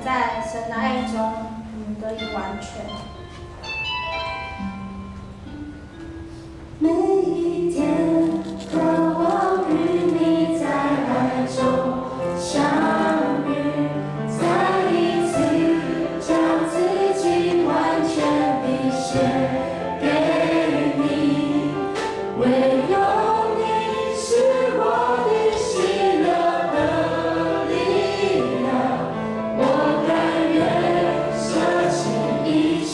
在神的爱中，我们得以完全。每一天，渴望与你在爱中相遇，再一次将自己完全地献给你，唯有你是我的喜乐的力量，我甘愿舍弃一切。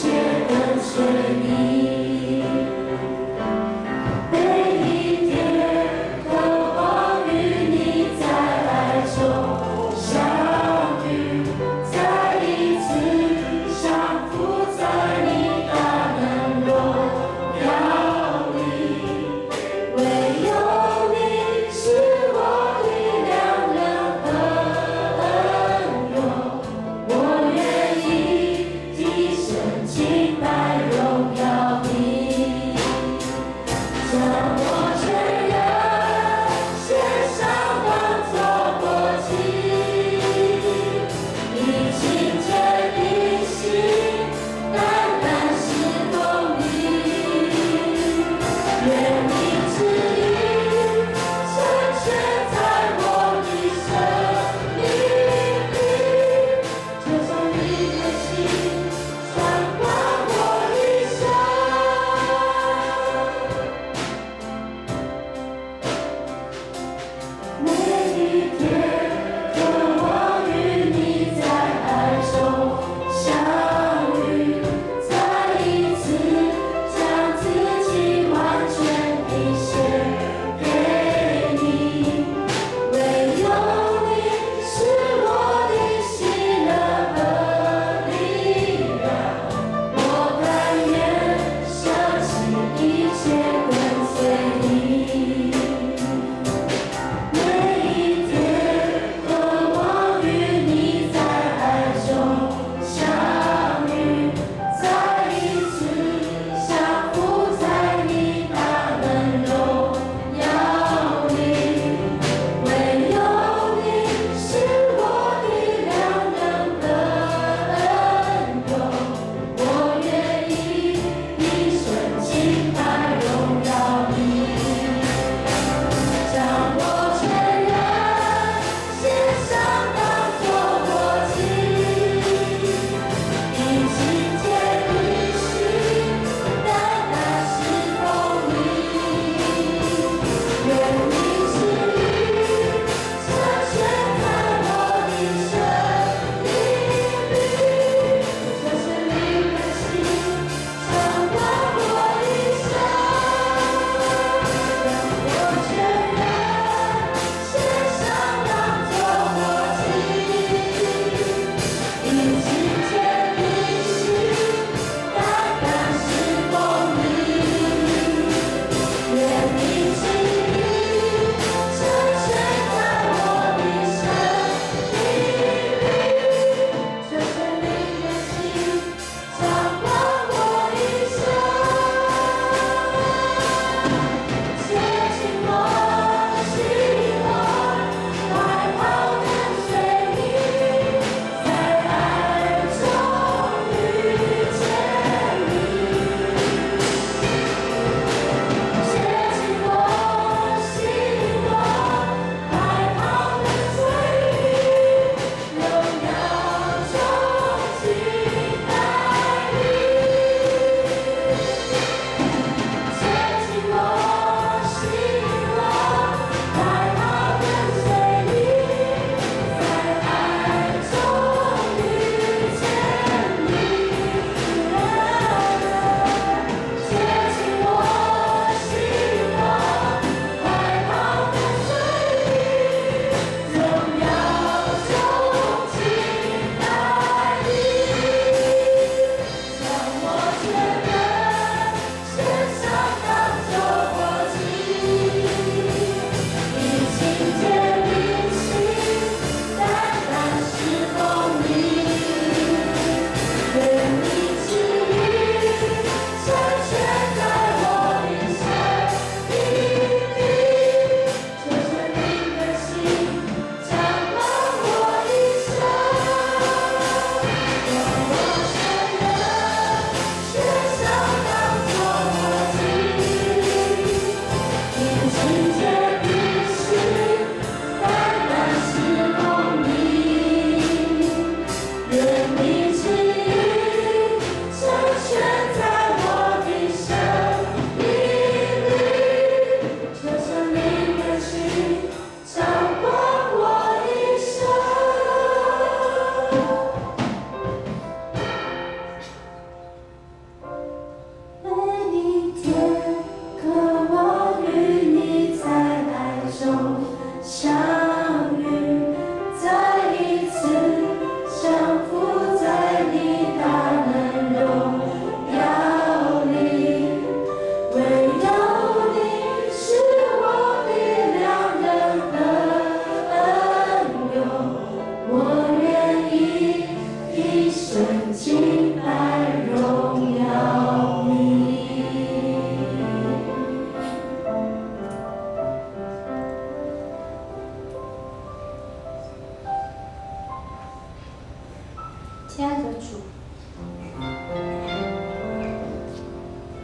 亲爱的主，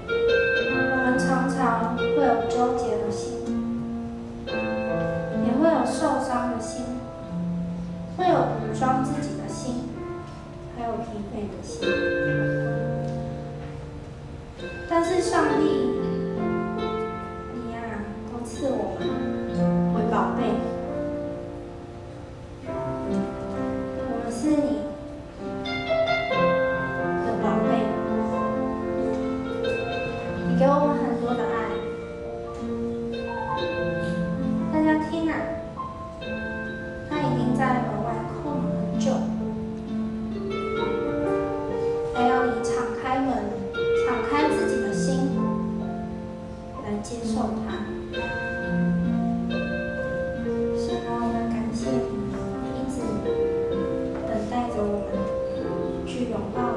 我们常常会有纠结的心，也会有受伤的心，会有武装自己的心，还有疲惫的心。但是上帝，你呀，都赐我们为宝贝，我们是你的宝贝，你给我们很多的爱。大家听啊，他已经在门外空了很久，还要你敞开门，敞开自己的心，来接受他。神啊，我们感谢你，一直等待着我们去拥抱你。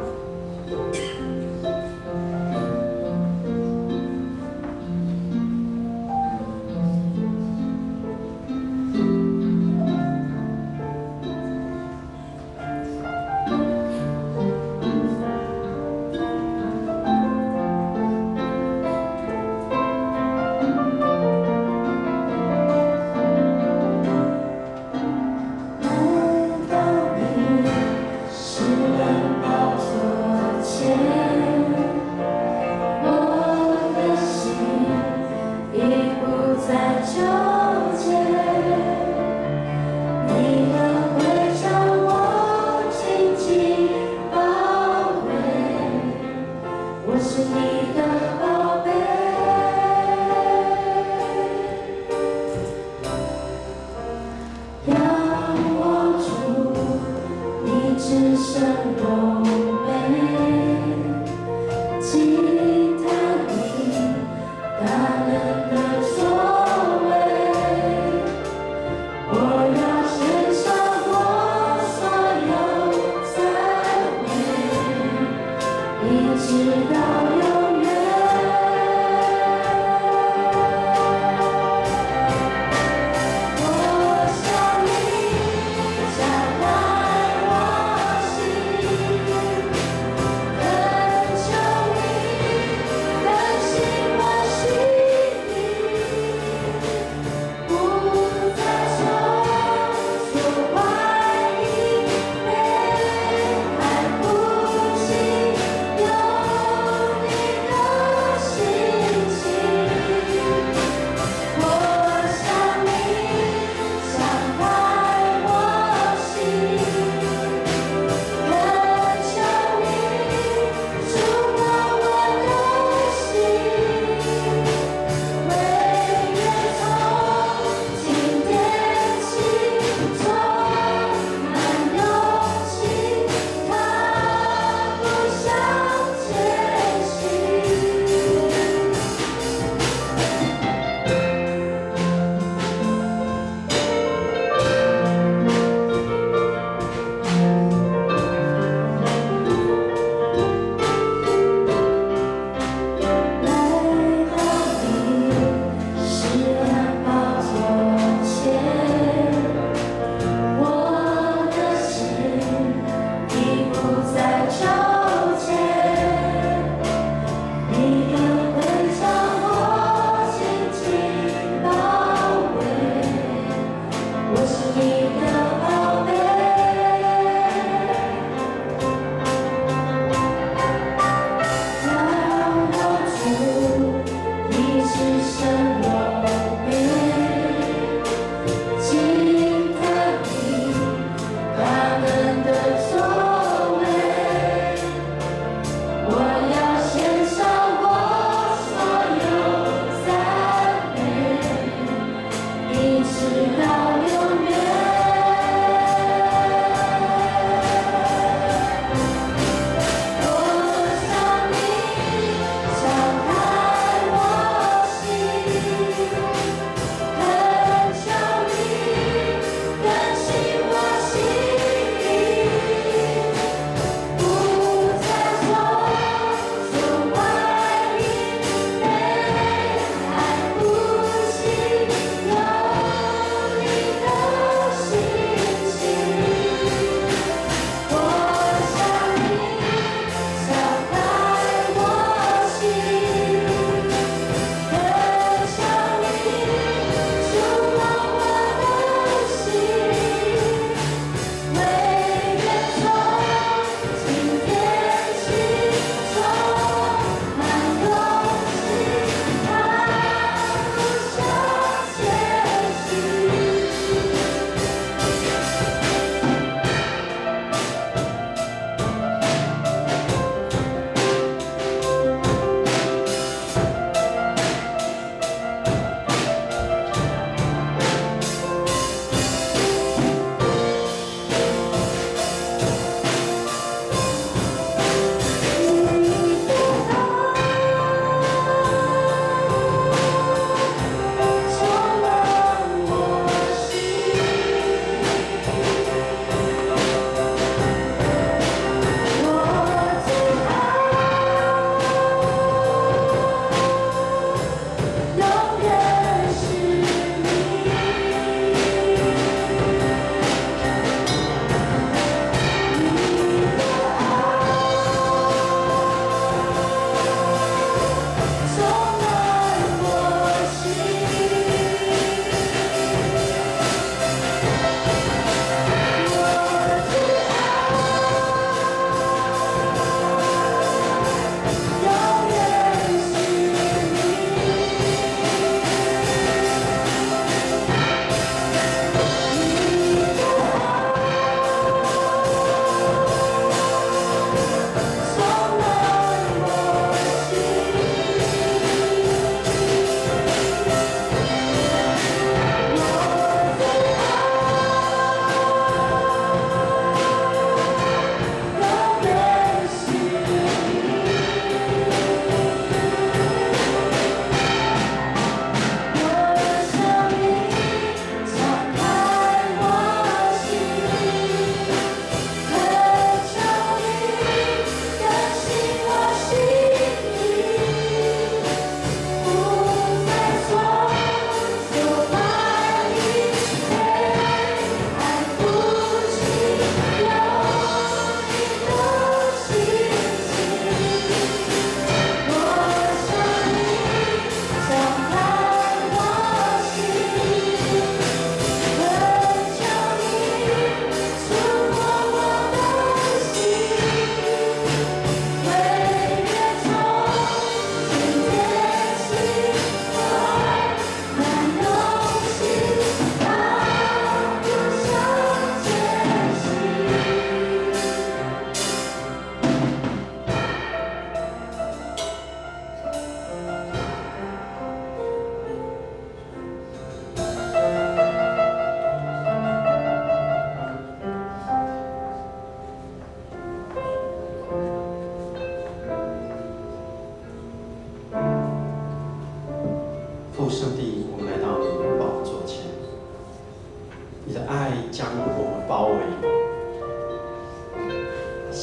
我想你，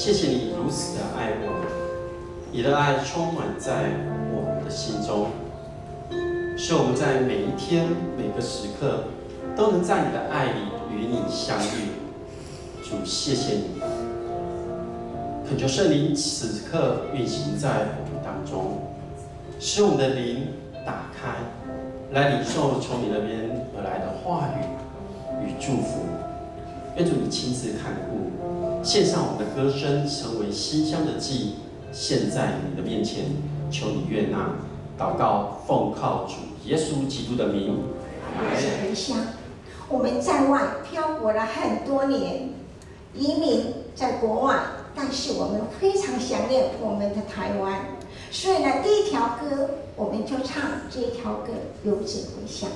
谢谢你如此的爱我，你的爱充满在我们的心中，使我们在每一天每个时刻都能在你的爱里与你相遇。主，谢谢你，恳求圣灵此刻运行在我们当中，使我们的灵打开，来领受从你那边而来的话语与祝福。愿主你亲自看顾，献上我们的歌声，成为馨香的祭，献在你的面前，求你悦纳。祷告，奉靠主耶稣基督的名。回乡，我们在外漂泊了很多年，移民在国外，但是我们非常想念我们的台湾，所以呢，第一条歌我们就唱这一条歌《游子回乡》。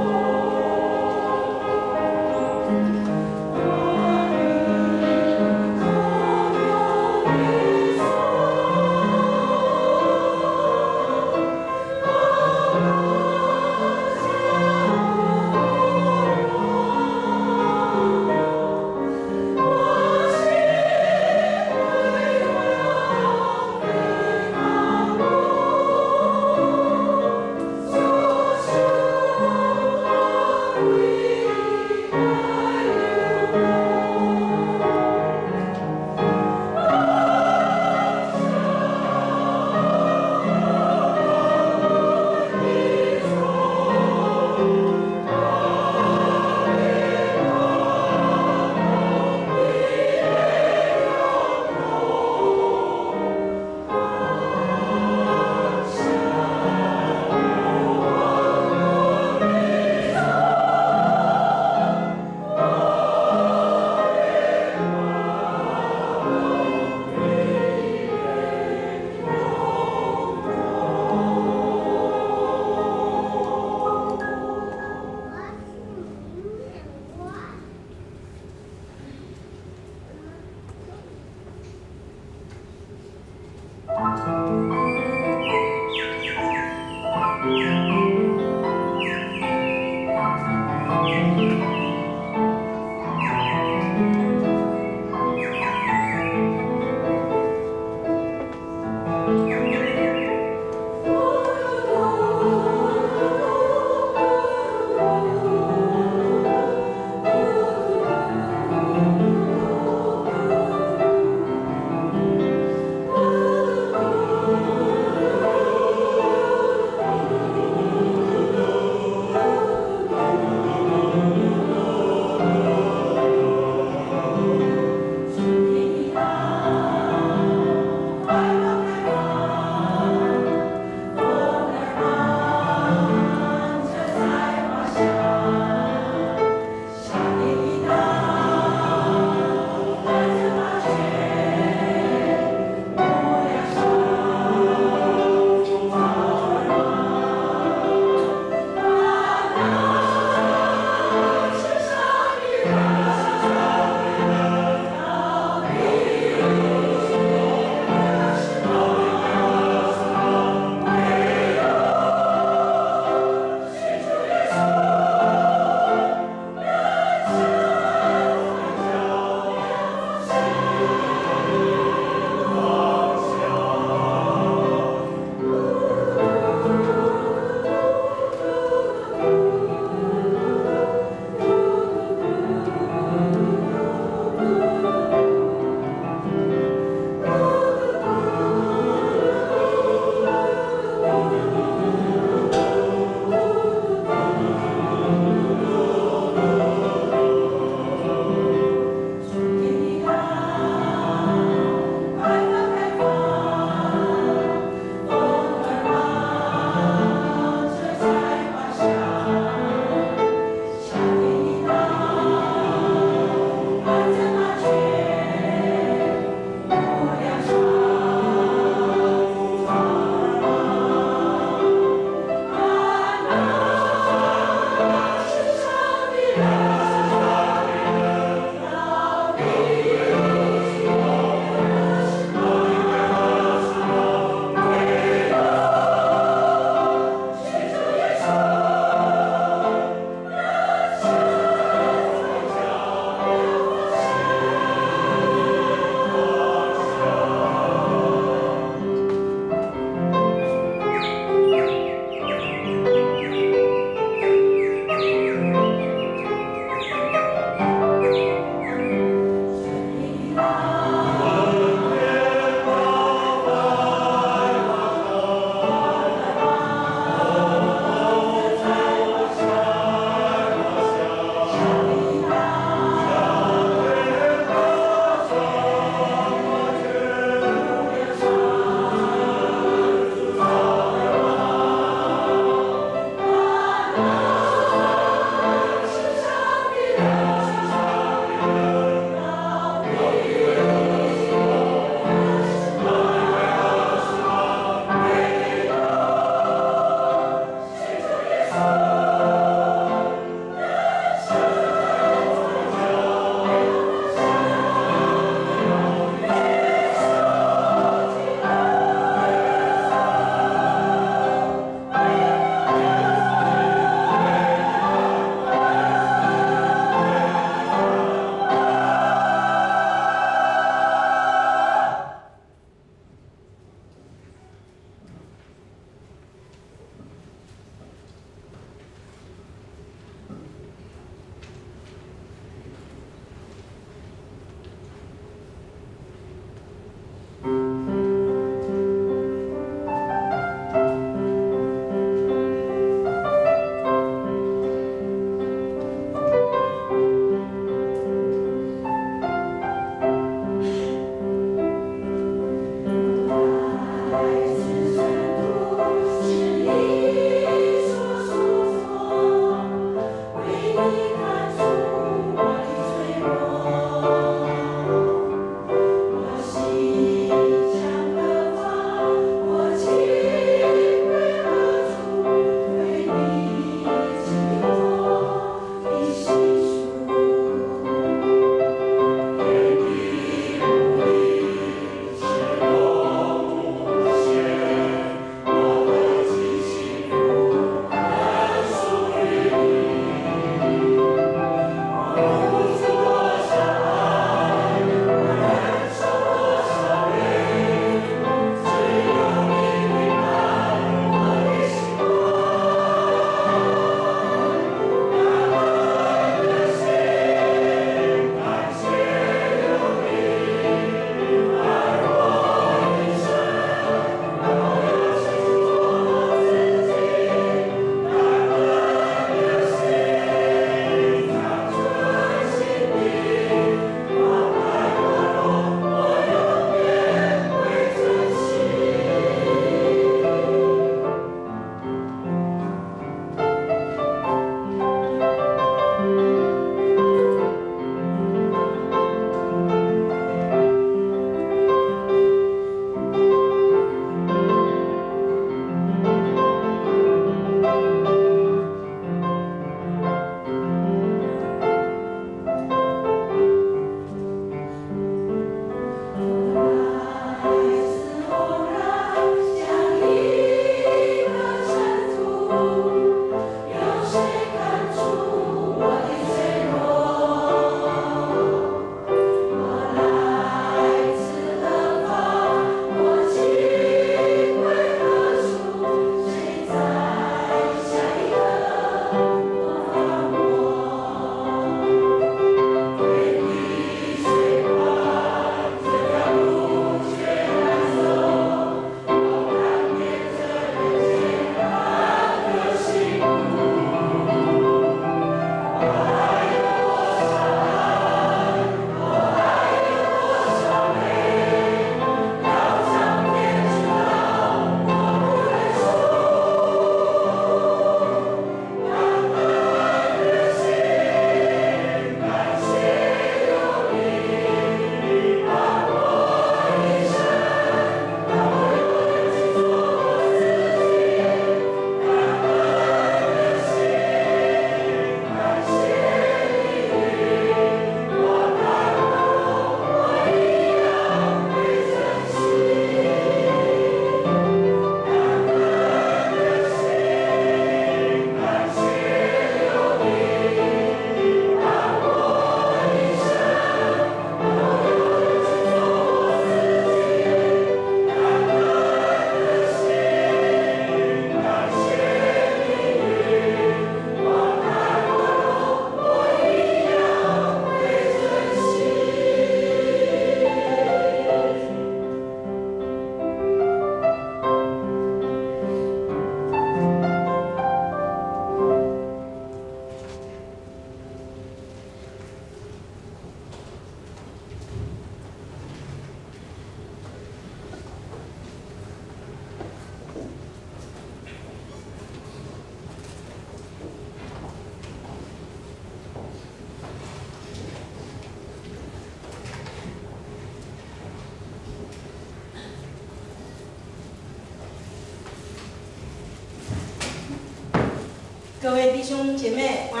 各位弟兄姐妹，晚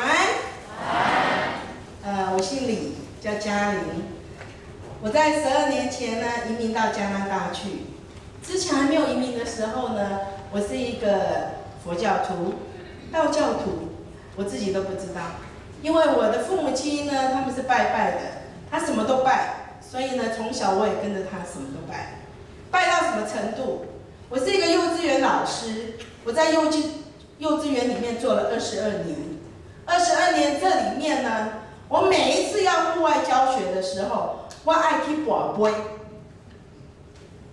安。我姓李，叫嘉玲。我在12年前呢移民到加拿大去。之前还没有移民的时候呢，我是一个佛教徒、道教徒，我自己都不知道。因为我的父母亲呢，他们是拜拜的，他什么都拜，所以呢，从小我也跟着他什么都拜。拜到什么程度？我是一个幼稚园老师，我在幼稚园里面做了22年。22年这里面呢，我每一次要户外教学的时候，我爱去跋杯。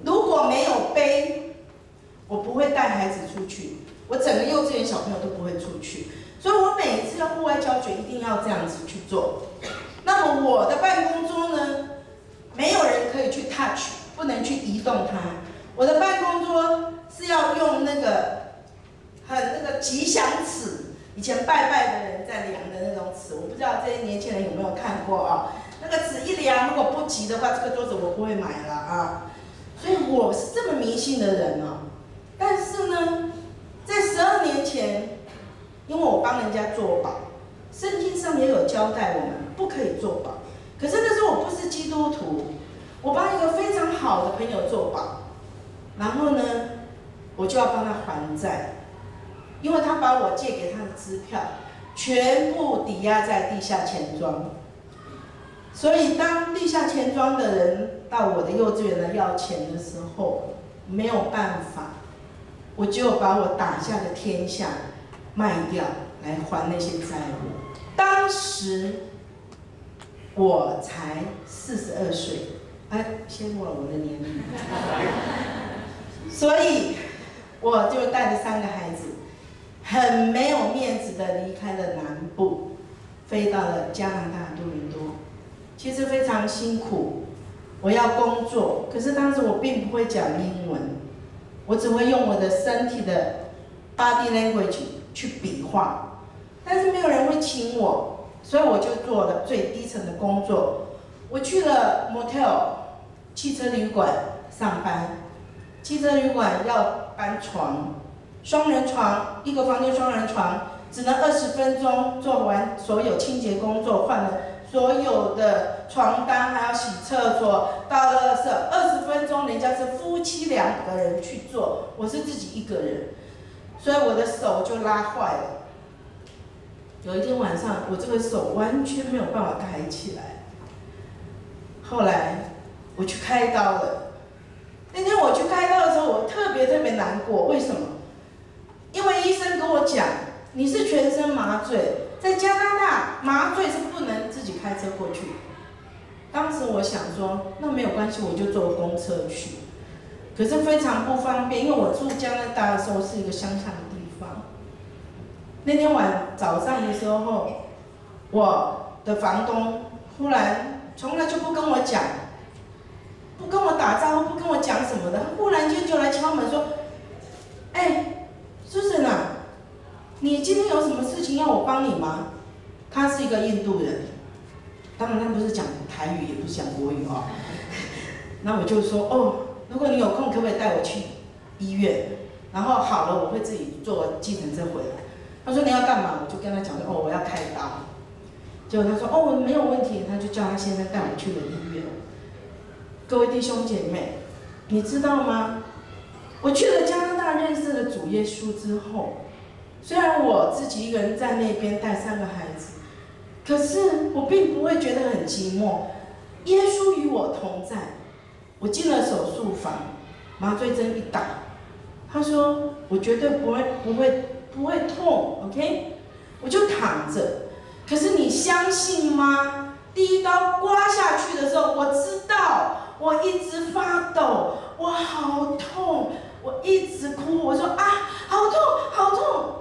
如果没有杯，我不会带孩子出去，我整个幼稚园小朋友都不会出去。所以我每一次要户外教学，一定要这样子去做。那么我的办公桌呢，没有人可以去 touch， 不能去移动它。我的办公桌是要用那个吉祥尺，以前拜拜的人在量的那种尺，我不知道这些年轻人有没有看过啊？那个尺一量，如果不急的话，这个桌子我不会买了啊。所以我是这么迷信的人啊。但是呢，在12年前，因为我帮人家做保，圣经上也有交代我们不可以做保。可是那时候我不是基督徒，我帮一个非常好的朋友做保，然后呢，我就要帮他还债。因为他把我借给他的支票全部抵押在地下钱庄，所以当地下钱庄的人到我的幼稚园来要钱的时候，没有办法，我就把我打下的天下卖掉来还那些债务。当时我才42岁，先忘了我的年龄，所以我就带着3个孩子。很没有面子的离开了南部，飞到了加拿大多伦多。其实非常辛苦，我要工作，可是当时我并不会讲英文，我只会用我的身体的 body language 去比划，但是没有人会请我，所以我就做了最低层的工作。我去了 motel 汽车旅馆上班，汽车旅馆要搬床。双人床，一个房间双人床，只能20分钟做完所有清洁工作，换了所有的床单，还要洗厕所，倒垃圾，20分钟，人家是夫妻2个人去做，我是自己1个人，所以我的手就拉坏了。有一天晚上，我这个手完全没有办法抬起来。后来我去开刀了。那天我去开刀的时候，我特别难过，为什么？因为医生跟我讲，你是全身麻醉，在加拿大麻醉是不能自己开车过去。当时我想说，那没有关系，我就坐公车去。可是非常不方便，因为我住加拿大的时候是一个乡下的地方。那天早上的时候，我的房东忽然从来就不跟我讲，不跟我打招呼，不跟我讲什么的，他忽然间就来敲门说：“Susan啊，你今天有什么事情要我帮你吗？”他是一个印度人，当然他不是讲台语，也不是讲国语哦。那我就说如果你有空，可不可以带我去医院？然后好了，我会自己坐计程车回来。他说你要干嘛？我就跟他讲说我要开刀。结果他说没有问题，他就叫他先生带我去了医院。各位弟兄姐妹，你知道吗？我去了加拿大，认识了主耶稣之后，虽然我自己一个人在那边带3个孩子，可是我并不会觉得很寂寞。耶稣与我同在。我进了手术房，麻醉针一打，他说我绝对不会痛 ，OK？ 我就躺着。可是你相信吗？第一刀刮下去的时候，我知道我一直发抖，我好痛。我一直哭，我说好痛，好痛。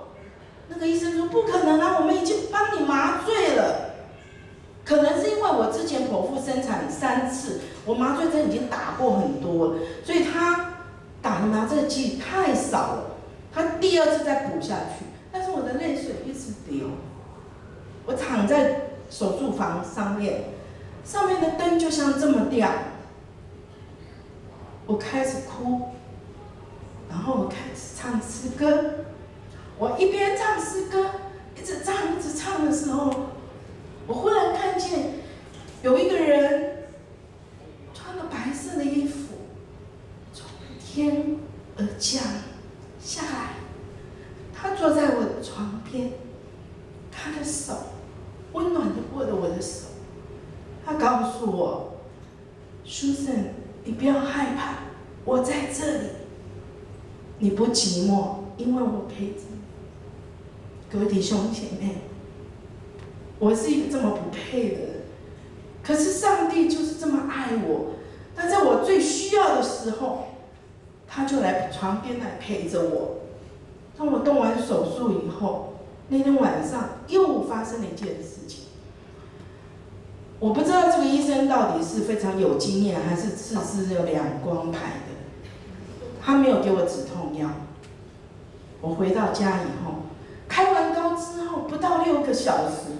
那个医生说不可能啊，我们已经帮你麻醉了。可能是因为我之前剖腹生产3次，我麻醉针已经打过很多了，所以他打的麻醉剂太少了。他第2次再补下去，但是我的泪水一直流。我躺在手术房上面的灯就像这么亮。我开始哭。然后我开始唱诗歌，我一边唱诗歌，一直唱的时候，我忽然看见有一个人穿了白色的衣服，从天而降下来，他坐在我的床边，他的手温暖的握着我的手，他告诉我 ：“Susan， 你不要害怕，我在这里，你不寂寞，因为我陪着你。”各位弟兄姐妹，我是一个这么不配的人，可是上帝就是这么爱我。他在我最需要的时候，他就来床边来陪着我。当我动完手术以后，那天晚上又发生了一件事情。我不知道这个医生到底是非常有经验，还是有两光牌的。他没有给我止痛药。我回到家以后，开完刀之后不到6个小时，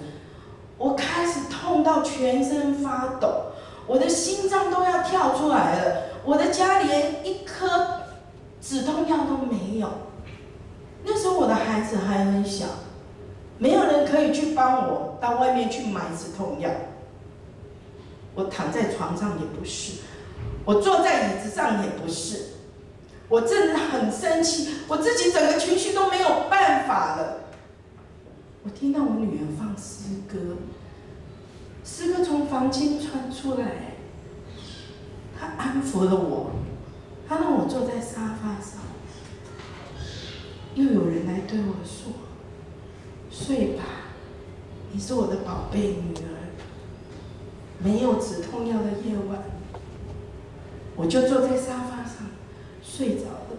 我开始痛到全身发抖，我的心脏都要跳出来了。我的家连一颗止痛药都没有。那时候我的孩子还很小，没有人可以去帮我到外面去买止痛药。我躺在床上也不是，我坐在椅子上也不是。我真的很生气，我自己整个情绪都没有办法了。我听到我女儿放诗歌，诗歌从房间传出来，她安抚了我，她让我坐在沙发上。又有人来对我说：“睡吧，你是我的宝贝女儿。”没有止痛药的夜晚，我就坐在沙发上睡着了。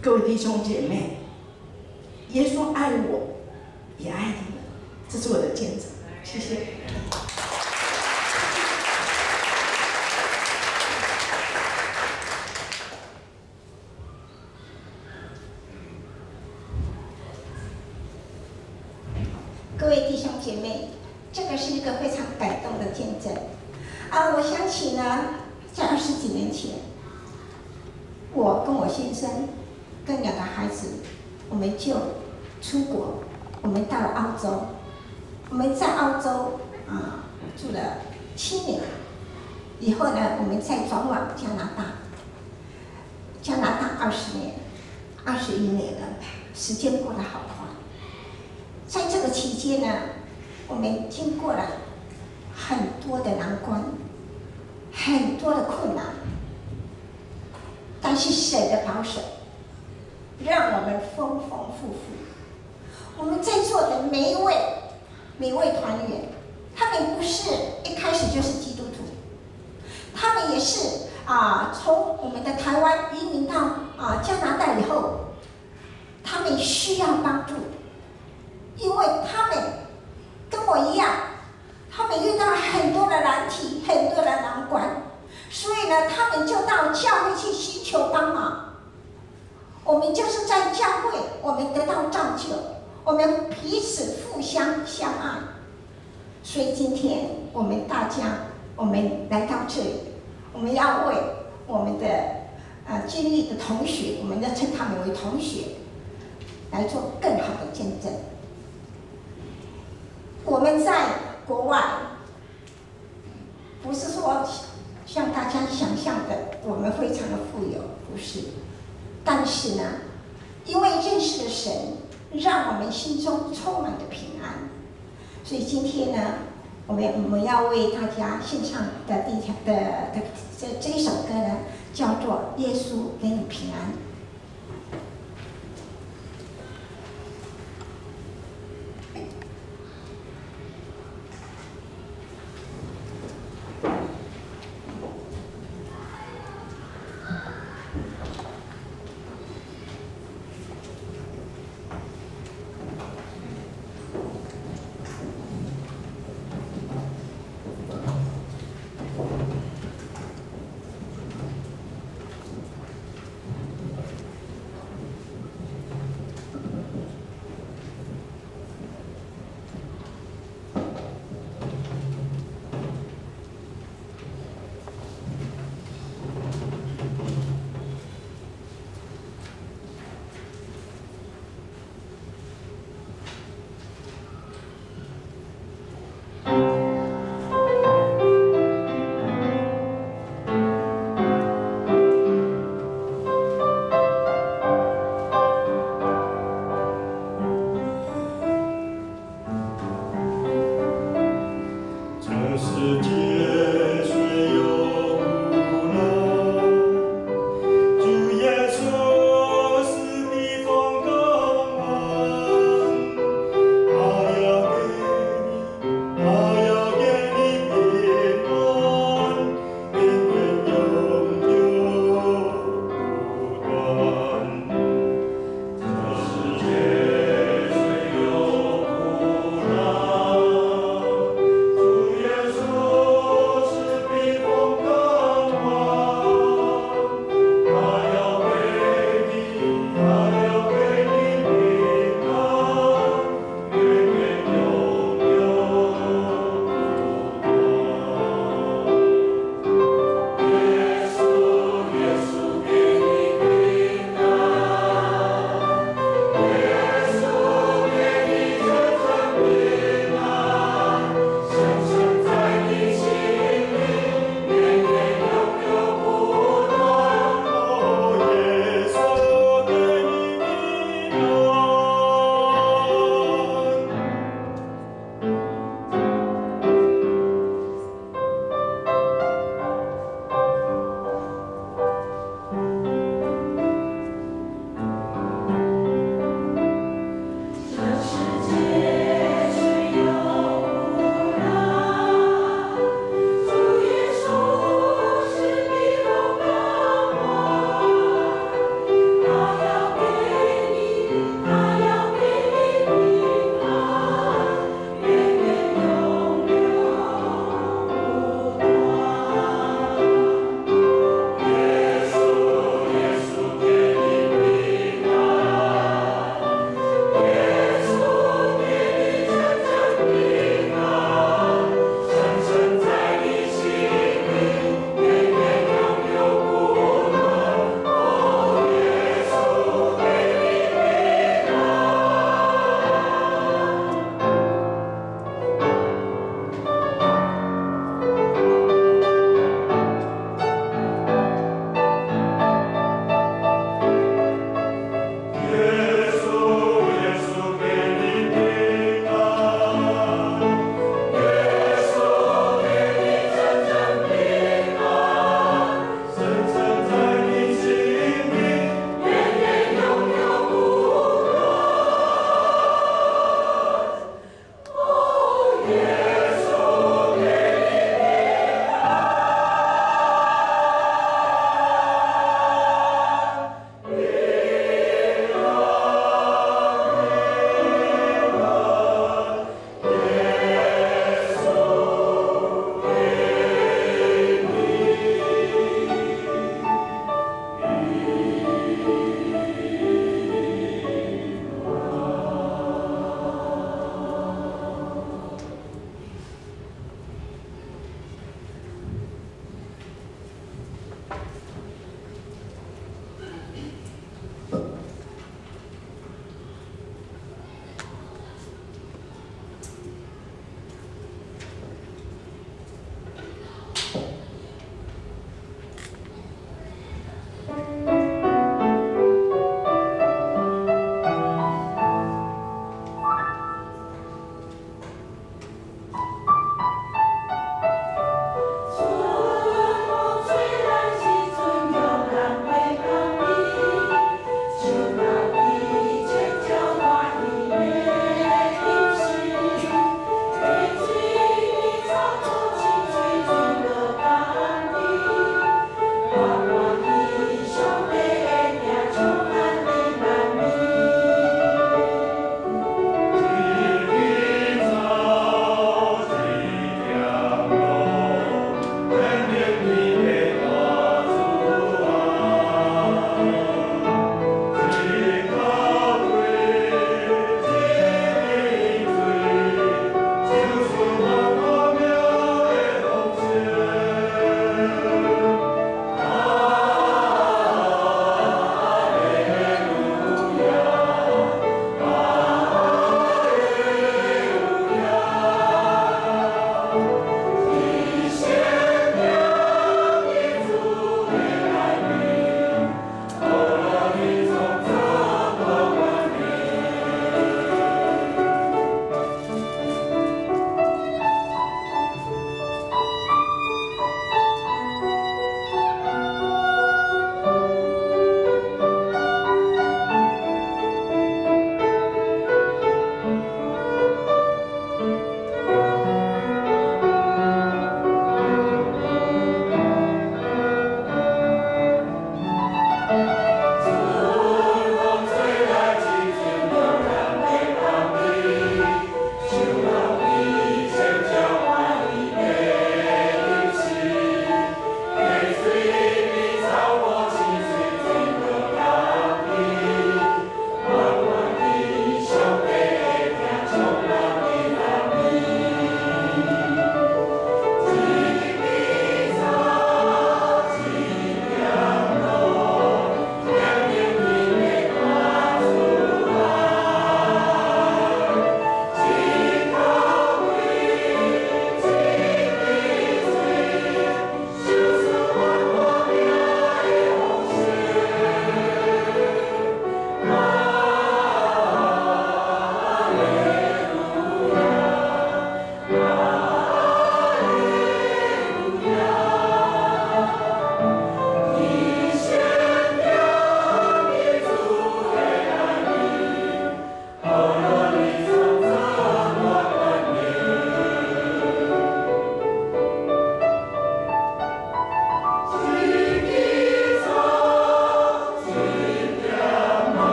各位弟兄姐妹，耶稣爱我，也爱你们，这是我的见证。谢谢。各位弟兄姐妹，这个是一个非常感动的见证啊！我想起呢，在20几年前，我跟我先生跟2个孩子，我们就出国，我们到了澳洲，我们在澳洲住了7年，以后呢，我们再转往加拿大，加拿大20年、21年了，时间过得好快。在这个期间呢，我们经过了很多的难关，很多的困难，但是神的保守，让我们丰丰富富。我们在座的每一位团员，他们不是一开始就是基督徒，他们也是从我们的台湾移民到加拿大以后，他们需要帮助，因为他们跟我一样，他们遇到了很多的难题，很多的难关，所以呢，他们就到教会去寻求帮忙。我们就是在教会，我们得到造就，我们彼此互相相爱。所以今天我们大家，我们来到这里，我们要为我们的经历的同学，我们要称他们为同学，来做更好的见证。我们在国外，不是说像大家想象的，我们非常的富有，不是。但是呢，因为认识了神，让我们心中充满了平安。所以今天呢，我们要为大家献上的这一首歌呢，叫做《耶稣给你平安》。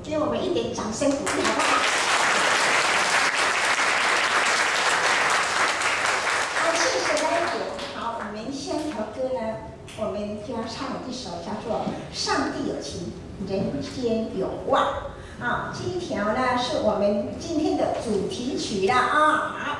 给我们一点掌声鼓励，好不好？好，谢谢大家。好，我们下一条歌呢，我们就要唱一首叫做《上帝有情，人间有望》。啊，这一条呢是我们今天的主题曲了啊。好。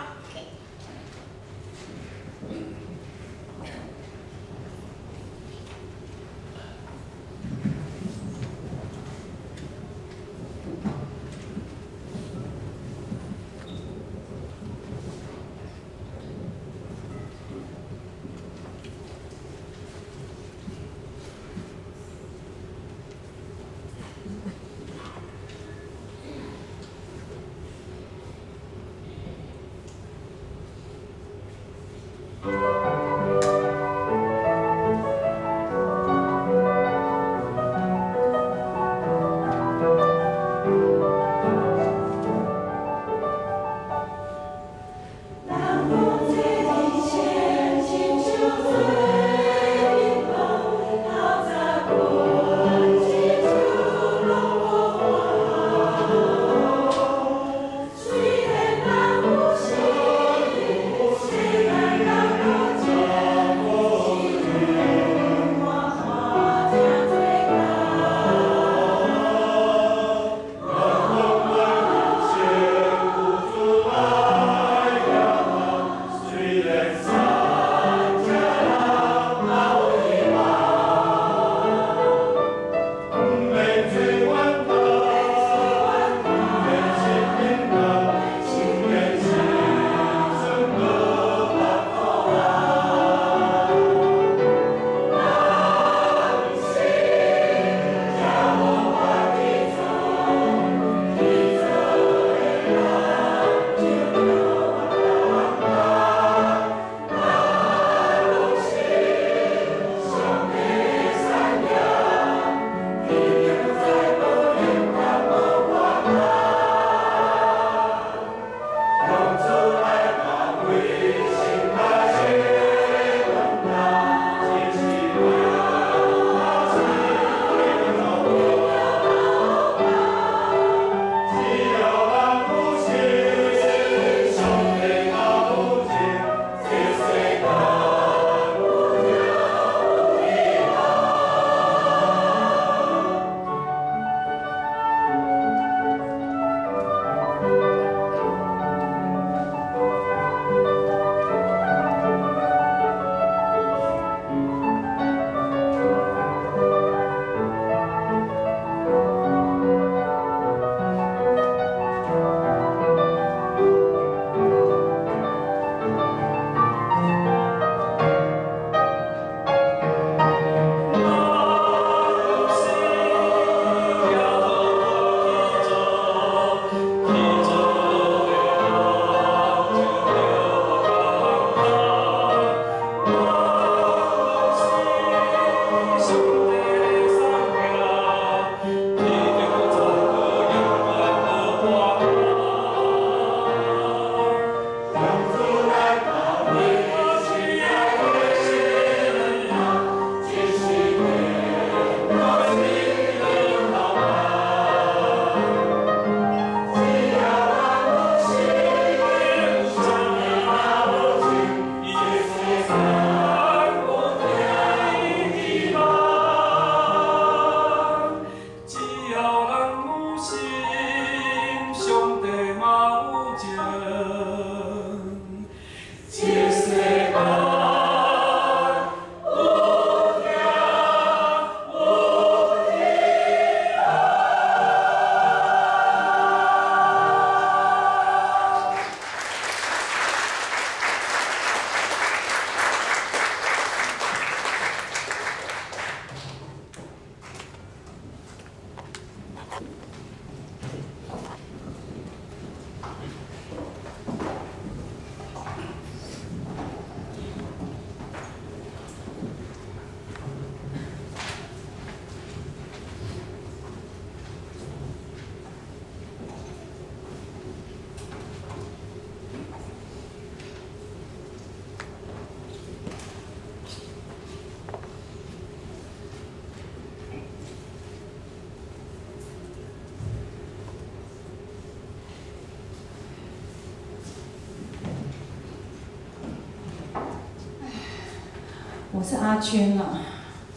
我是阿娟呐，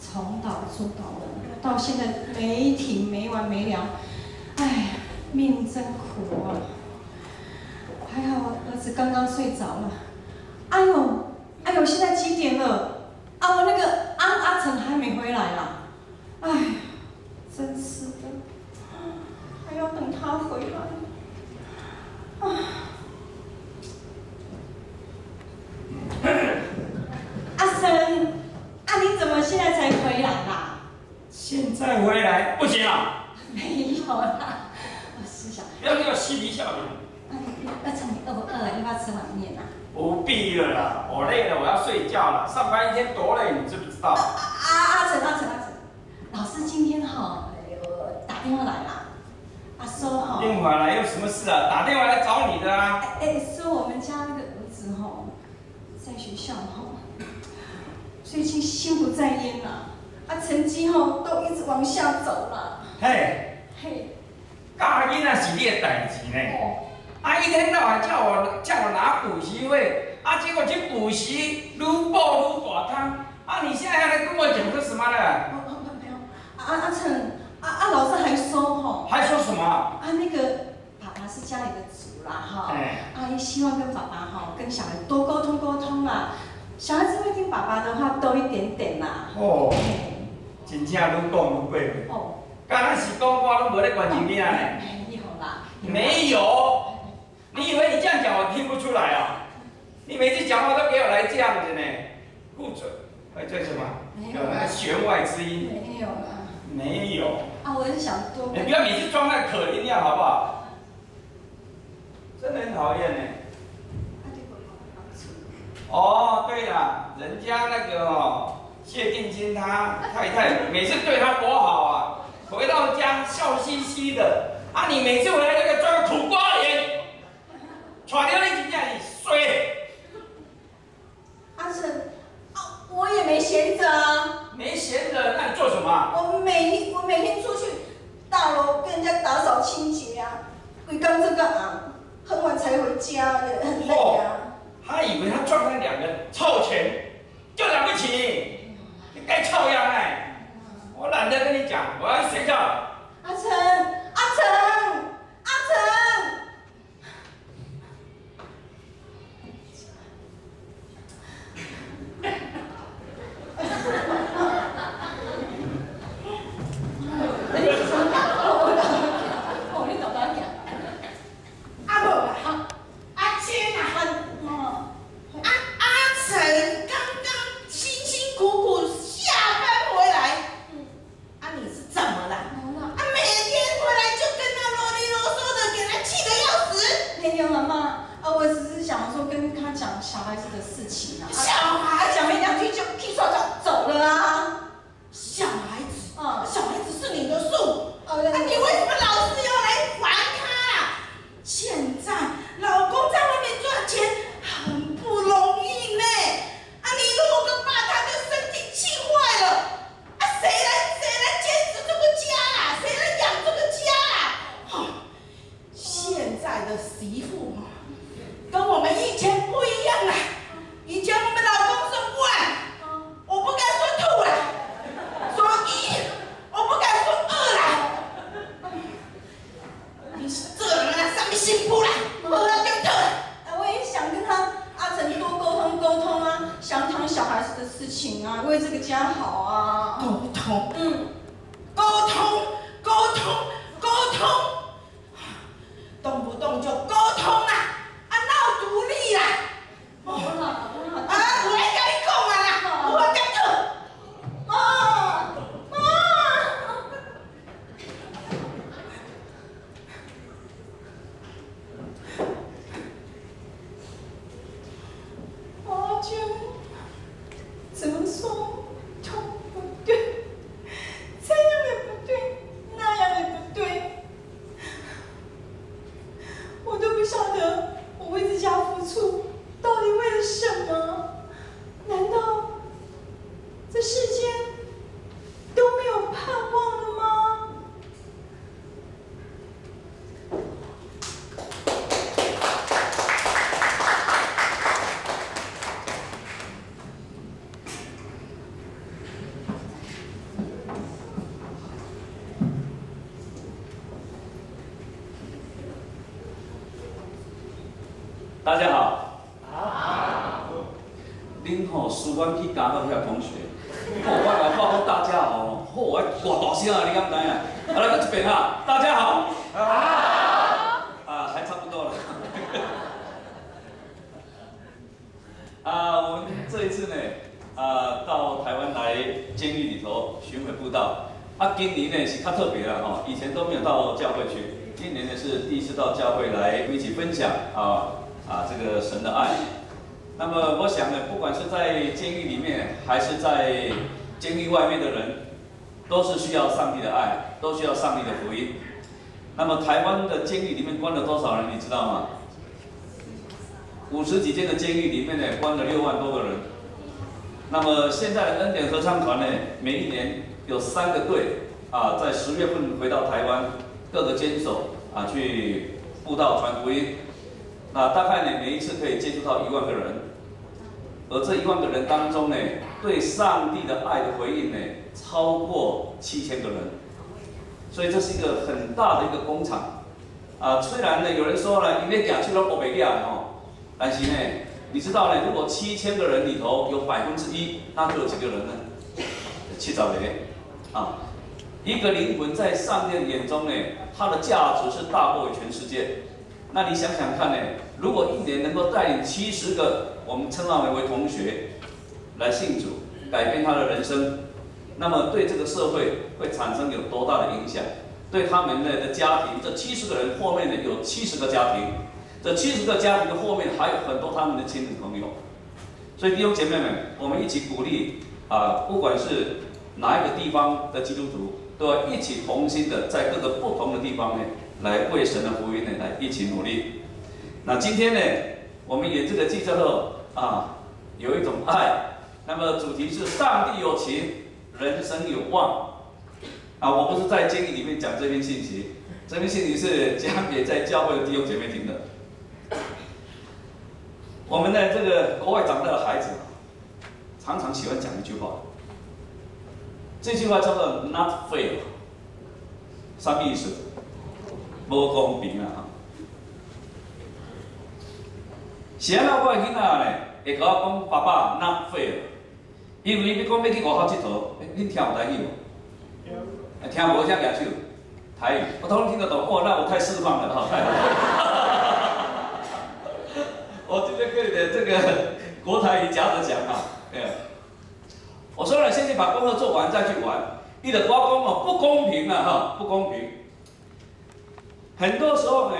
从导做导人，到现在没停没完没了，哎，命真苦啊！还好儿子刚刚睡着了。哎呦，现在几点了？啊，我那个阿成还没回来啦。哎，真是的，还要等他回来。啊。阿生，你怎么现在才回来啦？现在回来不行啊！没有啦，我是想。不要给我嬉皮笑脸。阿成，你饿不饿？要不要吃碗面啊？不必了啦，我累了，我要睡觉了。上班一天多累，你知不知道？阿成，老师今天打电话来啦，说电话来有什么事啊？打电话来找你的啊。说我们家那个儿子在学校最近心不在焉啦，成绩都一直往下走啦。嘿，教囡仔是你的代志呢。一天到晚叫我拿补习费，结果去补习愈补愈大汤。你现在还来跟我讲这什么呢？没有，阿成，老师还说还说什么？那个爸爸是家里的主啦阿姨希望跟爸爸跟小孩多沟通啦，小孩子会听爸爸的话多一点点啦。真正愈讲愈过。刚才是讲我拢无咧关心你啊呢。没有啦。没有。你以为你这样讲我听不出来啊？你每次讲话都给我来这样子呢？不准！这什么？有那个弦外之音。没有啦。没有。我是想多。你不要每次装那可怜样好不好？真的很讨厌呢。对了，人家那个谢定金他太太每次对他多好啊，回到家笑嘻嘻的。你每次回来那个装个苦瓜脸。带到你真正是衰。阿成，我也没闲着啊。没闲着，那你做什么？我每天出去大楼跟人家打扫清洁啊，规工这个很晚才回家，也很累啊。他以为他赚那2个臭钱就了不起，你该臭样哎！我懒得跟你讲，我要去睡觉了。阿成。小孩子的事情啊，小孩讲没2句就屁刷就走了啊！小孩子，小孩子是你的树，你为什么老是要来烦他啊？现在老公在外面赚钱很不容易呢，你如果跟爸他就生气气坏了，谁来坚持这个家啊？谁来养这个家啊？现在的媳妇跟我们以前不一样了，以前我们老公说1，我不敢说吐了，说1，我不敢说2了。你是这人啊，上面幸福啦，不要跟他。我也想跟阿成多沟通啊，想谈小孩子的事情啊，为这个家好啊。沟通，动不动就沟通啦。闹独立啦！我来跟你讲啦，我跟你。阿娟，怎么说？大家好。好。恁吼书院去教到遐同学，我来报大家好，我大大声啊，你敢知啊？来这边啊，大家好。好。还差不多了。我们这一次呢，到台湾来监狱里头巡回布道。今年呢是较特别了哈，以前都没有到教会去，今年呢是第一次到教会来一起分享这个神的爱。那么我想呢，不管是在监狱里面，还是在监狱外面的人，都是需要上帝的爱，都需要上帝的福音。那么台湾的监狱里面关了多少人，你知道吗？50几间的监狱里面呢，关了6万多个人。那么现在的恩典合唱团呢，每一年有3个队在10月份回到台湾各个监守去布道传福音。那大概呢，每一次可以接触到1万个人，而这1万个人当中呢，对上帝的爱的回应呢，超过7000个人，所以这是一个很大的一个工厂。虽然呢，有人说呢，里面讲去都不袂讲哦，但是呢，你知道呢，如果7000个人里头有1%，那就有几个人呢？70个一个灵魂在上帝的眼中呢，它的价值是大过于全世界。那你想想看呢？如果一年能够带领70个我们称他们为同学来信主，改变他的人生，那么对这个社会会产生有多大的影响？对他们的家庭，这70个人后面呢有70个家庭，这70个家庭的后面还有很多他们的亲人朋友。所以弟兄姐妹们，我们一起鼓励不管是哪一个地方的基督徒，都要一起同心的在各个不同的地方呢，来为神的福音呢来一起努力。那今天呢，我们演这个剧叫做有一种爱，那么主题是上帝有情，人生有望。我不是在监狱里面讲这篇信息，这篇信息是讲给在教会的弟兄姐妹听的。我们的这个国外长大的孩子，常常喜欢讲一句话，这句话叫做 "not fair"， 什么意思？不公平啊！是安怎我的囡仔呢？会甲我讲爸爸 not fair， 因为你讲要去外口佚佗，恁听有台语无？听无才举手。台语，我当然听得懂。那我太释放了哈！太好了。我今天跟你的这个国台语夹着讲我说了，先去把功课做完再去玩。你的瓜公不公平了不公平。很多时候呢，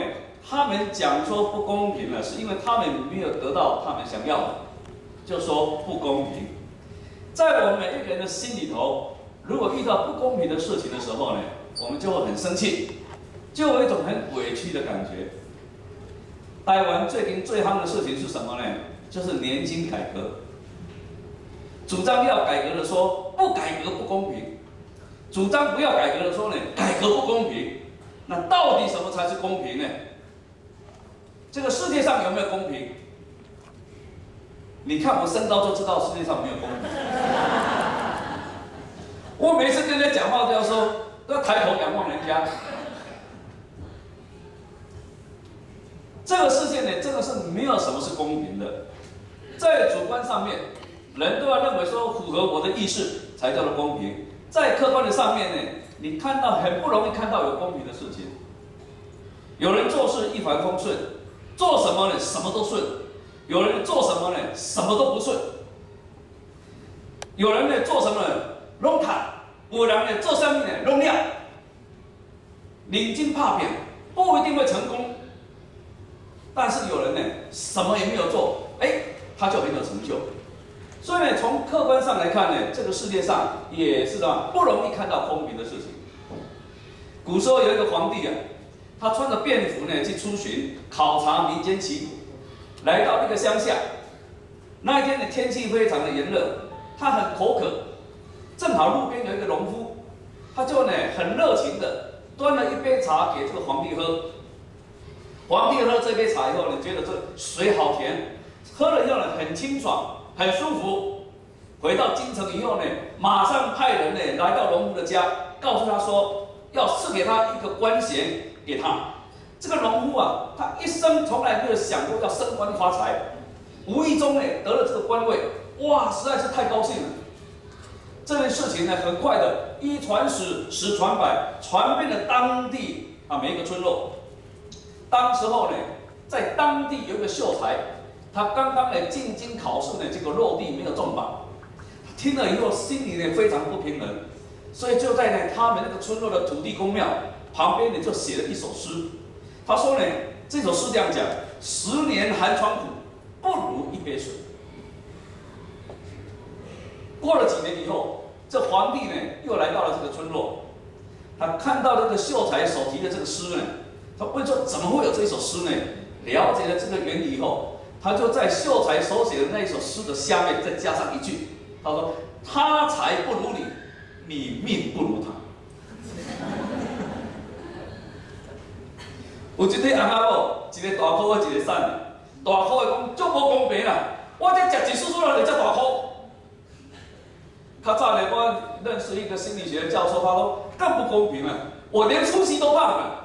他们讲说不公平了，是因为他们没有得到他们想要的，就说不公平。在我们每一个人的心里头，如果遇到不公平的事情的时候呢，我们就会很生气，就有一种很委屈的感觉。台湾最近最夯的事情是什么呢？就是年金改革。主张要改革的说不改革不公平，主张不要改革的说呢改革不公平。那到底什么才是公平呢？这个世界上有没有公平？你看我身高就知道世界上没有公平。我每次跟人家讲话都要说，都要抬头仰望人家。这个世界呢，真的是没有什么是公平的。在主观上面，人都要认为说符合我的意识才叫做公平。在客观的上面呢，你看到很不容易看到有公平的事情。有人做事一帆风顺，做什么呢什么都顺；有人做什么呢什么都不顺；有人呢做什么呢拢谈，有人呢做什么呢拢亮。领巾怕扁，不一定会成功。但是有人呢什么也没有做，他就很有成就。所以呢，从客观上来看呢，这个世界上也是不容易看到公平的事情。古时候有一个皇帝他穿着便服呢去出巡考察民间疾苦，来到一个乡下。那一天的天气非常的炎热，他很口渴，正好路边有一个农夫，他就呢很热情的端了一杯茶给这个皇帝喝。皇帝喝这杯茶以后呢，觉得这水好甜，喝了以后呢很清爽，很舒服。回到京城以后呢，马上派人呢来到农夫的家，告诉他说要赐给他一个官衔给他。这个农夫啊，他一生从来没有想过要升官发财，无意中呢得了这个官位，哇，实在是太高兴了。这件事情呢，很快的一传十，十传百，传遍了当地啊每一个村落。当时候呢，在当地有一个秀才，他刚刚呢进京考试呢，结果落地没有中榜。听了以后，心里呢非常不平衡，所以就在呢他们那个村落的土地公庙旁边呢，就写了一首诗。他说呢，这首诗这样讲：10年寒窗苦，不如一杯水。过了几年以后，这皇帝呢又来到了这个村落，他看到这个秀才手提的这个诗呢，他问说怎么会有这首诗呢？了解了这个原理以后，他就在秀才手写的那一首诗的下面再加上一句，他说：“他才不如你，你命不如他。”有一个阿妈某，一个大箍的，一个瘦的。大箍的讲，足无公平啦！我这食一输输人就遮大箍。较早呢，我认识一个心理学的教授，他说更不公平了，我连出息都胖了。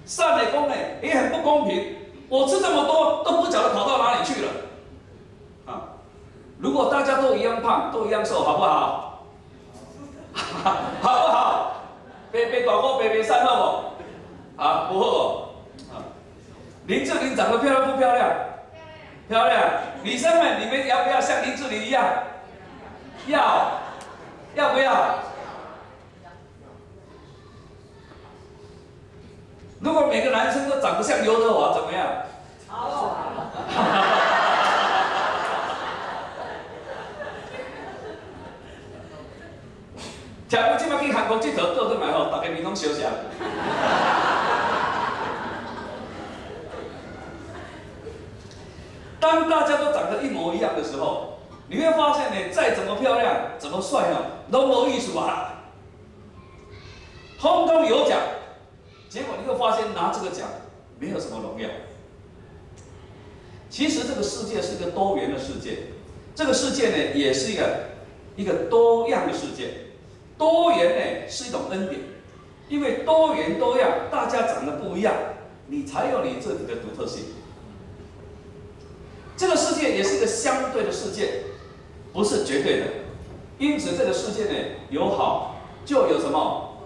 瘦的讲呢也很不公平，我吃这么多都不晓得跑到哪里去了。啊，如果大家都一样胖，都一样瘦，好不好？好不好？白大锅白瘦好不？啊，不好啊。林志玲长得漂亮不漂亮？漂亮。女生们，你们要不要像林志玲一样？要不要？如果每个男生都长得像刘德华，怎么样？好。听我即摆去韩国佚佗，倒转来吼，大家面拢相像。当大家都长得一模一样的时候，你会发现呢，再怎么漂亮、怎么帅哦，都没意思啊，通通有奖。结果你会发现拿这个奖没有什么荣耀。其实这个世界是一个多元的世界，这个世界呢也是一个多样的世界。多元呢是一种恩典，因为多元多样，大家长得不一样，你才有你自己的独特性。这个世界也是一个相对的世界，不是绝对的。因此，这个世界呢，有好就有什么，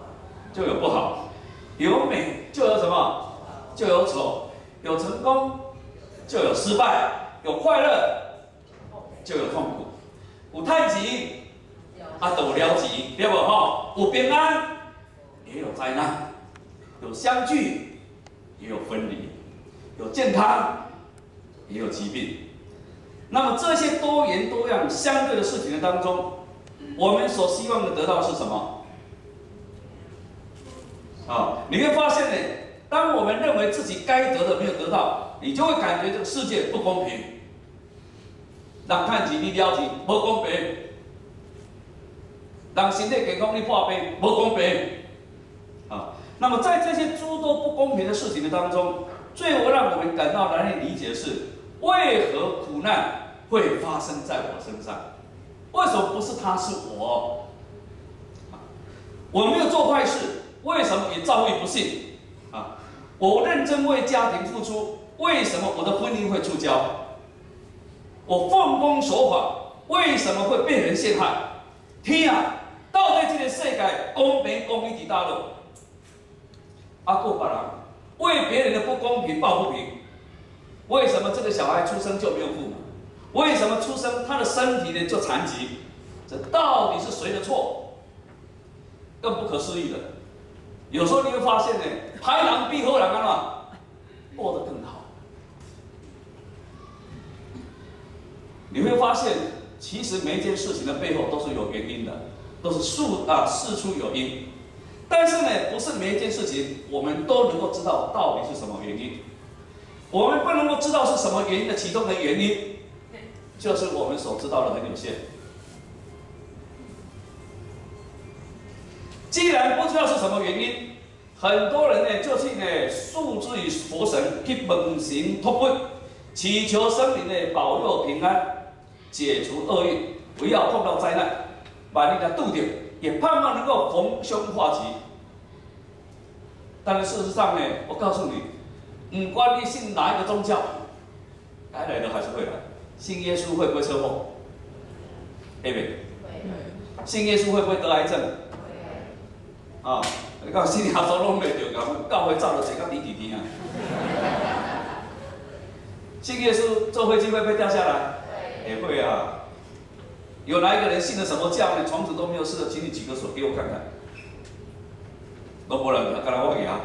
就有不好；有美就有什么，就有丑；有成功就有失败；有快乐就有痛苦；有太极啊，都有了极，对不吼？有平安也有灾难，有相聚也有分离，有健康也有疾病。那么这些多元多样相对的事情的当中，我们所希望的得到的是什么？啊，你会发现呢，当我们认为自己该得的没有得到，你就会感觉这个世界不公平。人看钱你了钱，不公平；人身体健康你破病，不公平。啊，那么在这些诸多不公平的事情的当中，最让我们感到难以理解的是，为何苦难会发生在我身上？为什么不是他，是我？我没有做坏事，为什么也遭遇不幸？啊，我认真为家庭付出，为什么我的婚姻会出交？我奉公守法，为什么会被人陷害？天啊，到底这个世界公平公义伫哪里？啊，过别人为别人的不公平抱不平。为什么这个小孩出生就没有父母？为什么出生他的身体呢就残疾？这到底是谁的错？更不可思议的，有时候你会发现呢，豺狼比好人安怎过得更好。你会发现，其实每一件事情的背后都是有原因的，都是事出有因。但是呢，不是每一件事情我们都能够知道到底是什么原因。我们不能够知道是什么原因的其中的原因，就是我们所知道的很有限。既然不知道是什么原因，很多人呢就去诉之于佛神，去问神托钵，祈求神明的保佑平安，解除厄运，不要碰到灾难，把你的渡掉，也盼望能够逢凶化吉。但是事实上呢，我告诉你，不管你信哪一个宗教，该来的还是会来。信耶稣会不会车祸？会不会？信耶稣会不会得癌症？啊，你讲信耶稣拢袂着，咁教会造了一个离地天啊！信耶稣坐飞机会不会掉下来？也会啊。有哪一个人信了什么教呢？从此都没有事的，请你举个手给我看看。都没人，刚才我给啊。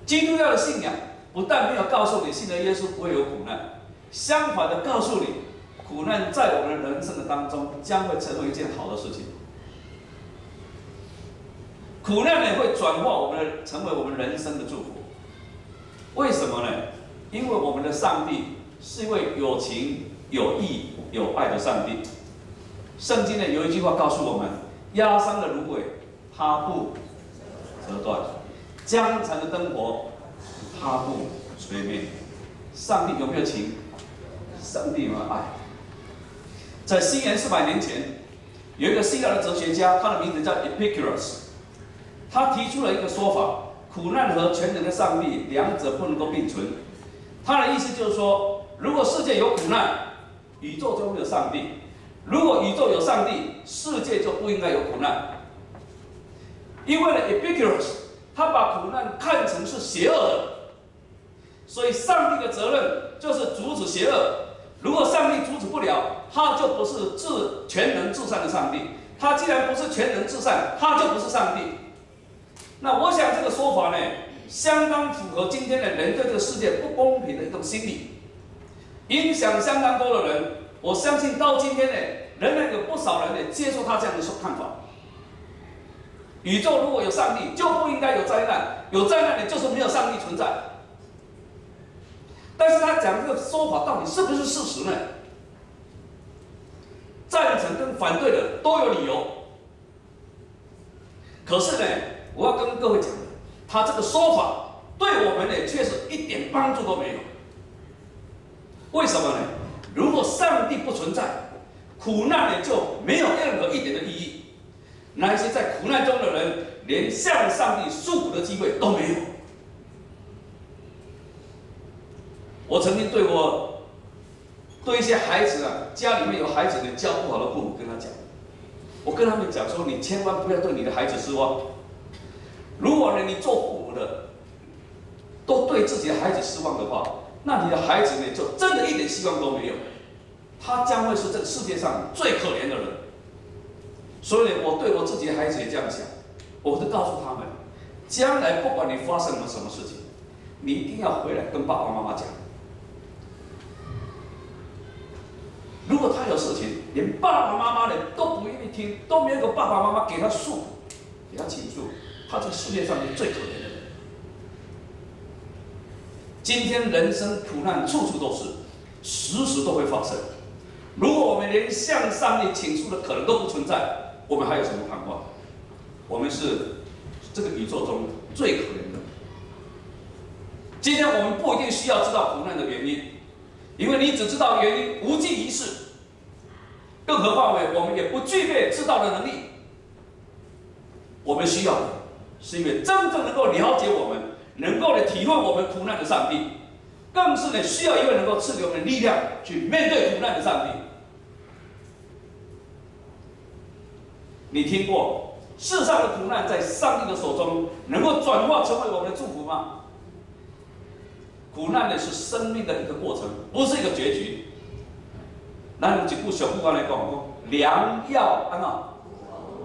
基督教的信仰不但没有告诉你信了耶稣不会有苦难，相反的告诉你，苦难在我们的人生的当中将会成为一件好的事情。苦难呢会转化我们成为我们人生的祝福。为什么呢？因为我们的上帝是一位有情、有义、有爱的上帝。圣经呢有一句话告诉我们：压伤的芦苇，它不折断；江残的灯火，它不吹灭。上帝有没有情？上帝有没有爱？在西元400年前，有一个希腊的哲学家，他的名字叫 Epicurus， 他提出了一个说法：苦难和全能的上帝两者不能够并存。他的意思就是说，如果世界有苦难，宇宙就会有上帝；如果宇宙有上帝，世界就不应该有苦难。因为呢 ，Epicurus 他把苦难看成是邪恶的，所以上帝的责任就是阻止邪恶。如果上帝阻止不了，他就不是全能至善的上帝。他既然不是全能至善，他就不是上帝。那我想这个说法呢，相当符合今天的人对这个世界不公平的一种心理，影响相当多的人。我相信到今天呢，仍然有不少人呢接受他这样的看法。宇宙如果有上帝，就不应该有灾难；有灾难呢，就是没有上帝存在。但是他讲这个说法到底是不是事实呢？赞成跟反对的都有理由。可是呢，我要跟各位讲的，他这个说法对我们呢，却是一点帮助都没有。为什么呢？如果上帝不存在，苦难呢就没有任何一点的意义。那些在苦难中的人，连向上帝诉苦的机会都没有。我曾经对一些孩子啊，家里面有孩子呢，教不好的父母跟他讲，我跟他们讲说，你千万不要对你的孩子失望。如果呢你做父母的都对自己的孩子失望的话，那你的孩子呢就真的一点希望都没有，他将会是这个世界上最可怜的人。所以呢，我对我自己的孩子也这样想，我就告诉他们，将来不管你发生了什么事情，你一定要回来跟爸爸妈妈讲。如果他有事情，连爸爸妈妈呢都不愿意听，都没有个爸爸妈妈给他诉苦，给他倾诉，他这个世界上是最可怜的人。今天人生苦难处处都是，时时都会发生。如果我们连向上帝倾诉的可能都不存在，我们还有什么盼望？我们是这个宇宙中最可怜的。今天我们不一定需要知道苦难的原因，因为你只知道原因，无济于事。更何况我们也不具备知道的能力。我们需要的是一位真正能够了解我们、能够体会我们苦难的上帝，更是需要一位能够赐给我们力量去面对苦难的上帝。你听过世上的苦难在上帝的手中能够转化成为我们的祝福吗？苦难呢是生命的一个过程，不是一个结局。咱有一句俗语来讲，良药安怎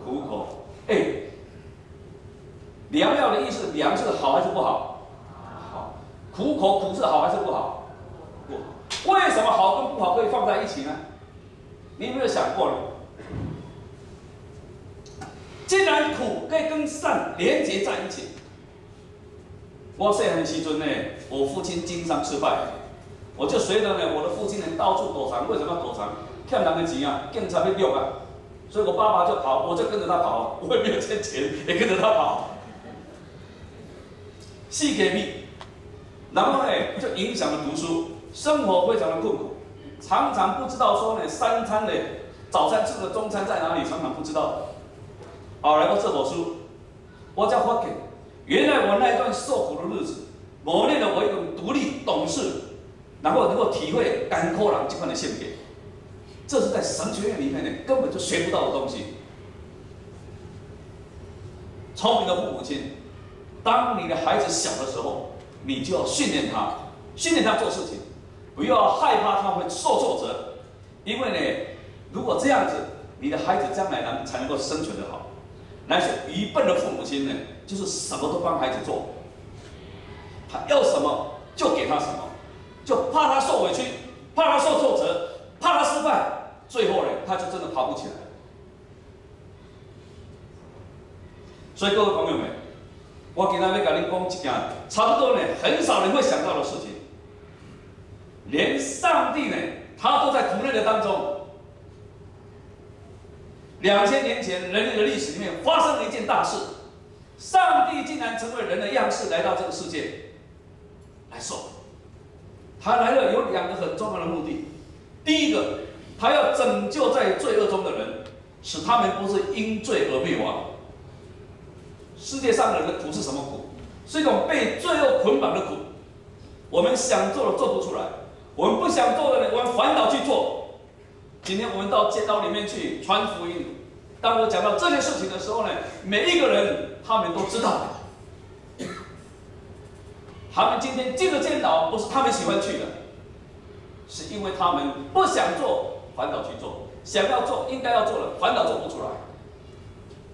苦口？良药的意思，良是好还是不好？好。苦口苦是好还是不好？不好。为什么好跟不好可以放在一起呢？你有没有想过呢？既然苦可以跟善连结在一起，我细汉的时阵呢，我父亲经商失败，我就随着我的父亲到处躲藏。为什么要躲藏？欠人的钱啊，警察要用啊，所以我爸爸就跑，我就跟着他跑，我也没有欠钱，也跟着他跑。四个米，然后呢就影响了读书，生活非常的困苦，常常不知道说三餐早餐吃的中餐在哪里，常常不知道。后来我这本书，我才发现，原来我那一段受苦的日子，磨练了我一种独立、懂事，然后能够体会甘苦人这款的性格。这是在神学院里面呢根本就学不到的东西。聪明的父母亲，当你的孩子小的时候，你就要训练他做事情，不要害怕他会受挫折，因为呢，如果这样子，你的孩子将来才能够生存得好。那些愚笨的父母亲呢，就是什么都帮孩子做，他要什么就给他什么，就怕他受委屈，怕他受挫折，怕他失败，最后呢，他就真的爬不起来。所以各位朋友们，我今天要跟你讲一件差不多呢很少人会想到的事情，连上帝呢，他都在苦难的当中。2000年前，人类的历史里面发生了一件大事，上帝竟然成为人的样式来到这个世界来受。他来了有2个很重要的目的，第一个，他要拯救在罪恶中的人，使他们不是因罪而灭亡。世界上的人的苦是什么苦？是一种被罪恶捆绑的苦。我们想做的做不出来，我们不想做的呢，我们反倒去做。今天我们到街道里面去传福音，当我讲到这件事情的时候呢，每一个人他们都知道，他们今天进了监牢不是他们喜欢去的，是因为他们不想做，反倒去做；想要做，应该要做的，反倒做不出来。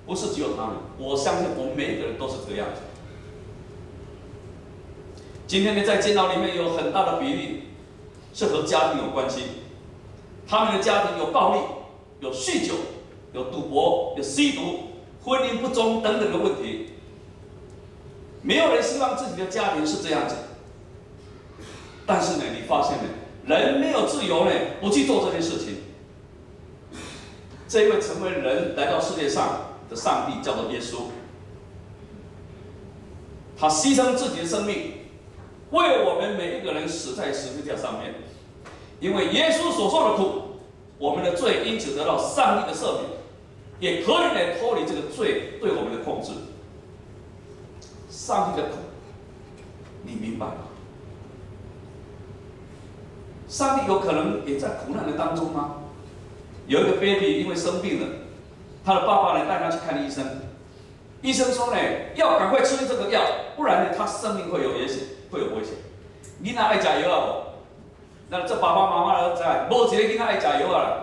不是只有他们，我相信我们每一个人都是这个样子。今天呢，在监牢里面有很大的比例是和家庭有关系。他们的家庭有暴力、有酗酒、有赌博、有吸毒、婚姻不忠等等的问题。没有人希望自己的家庭是这样子。但是呢，你发现呢，人没有自由呢，不去做这件事情。这一位成为人来到世界上的上帝叫做耶稣，他牺牲自己的生命，为我们每一个人死在十字架上面。因为耶稣所受的苦，我们的罪因此得到上帝的赦免，也可以来脱离这个罪对我们的控制。上帝的苦，你明白吗？上帝有可能也在苦难的当中吗？有一个 baby 因为生病了，他的爸爸呢带他去看医生，医生说呢要赶快吃这个药，不然呢他生命会有危险，你哪爱加油啊？那这爸爸妈妈都在，没一个囡仔爱加油啊！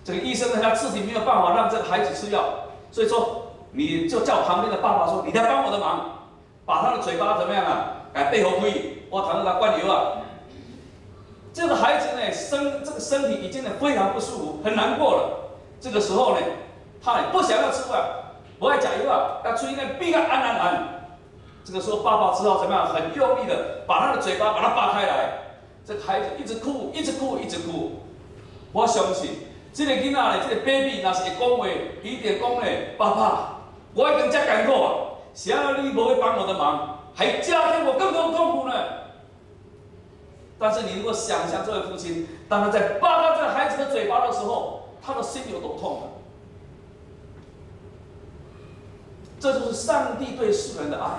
这个医生呢，他自己没有办法让这个孩子吃药，所以说你就叫旁边的爸爸说，你来帮我的忙，把他的嘴巴怎么样啊，给背后推，我躺着他灌油啊。这个孩子呢，这个身体已经非常不舒服，很难过了。这个时候呢，他也不想要吃饭，不爱加油啊，要吹那闭个安。这个时候爸爸只好怎么样，很用力的把他的嘴巴把它扒开来。这个孩子一直哭。我相信，这个囡仔呢，这个 baby 若是会讲话，一定讲呢，爸爸，我已经这艰苦啊，谁让你不会帮我的忙，还加添我更多的痛苦呢？但是你如果想象这位父亲，当他在扒他这个孩子的嘴巴的时候，他的心有多痛啊！这就是上帝对世人的爱。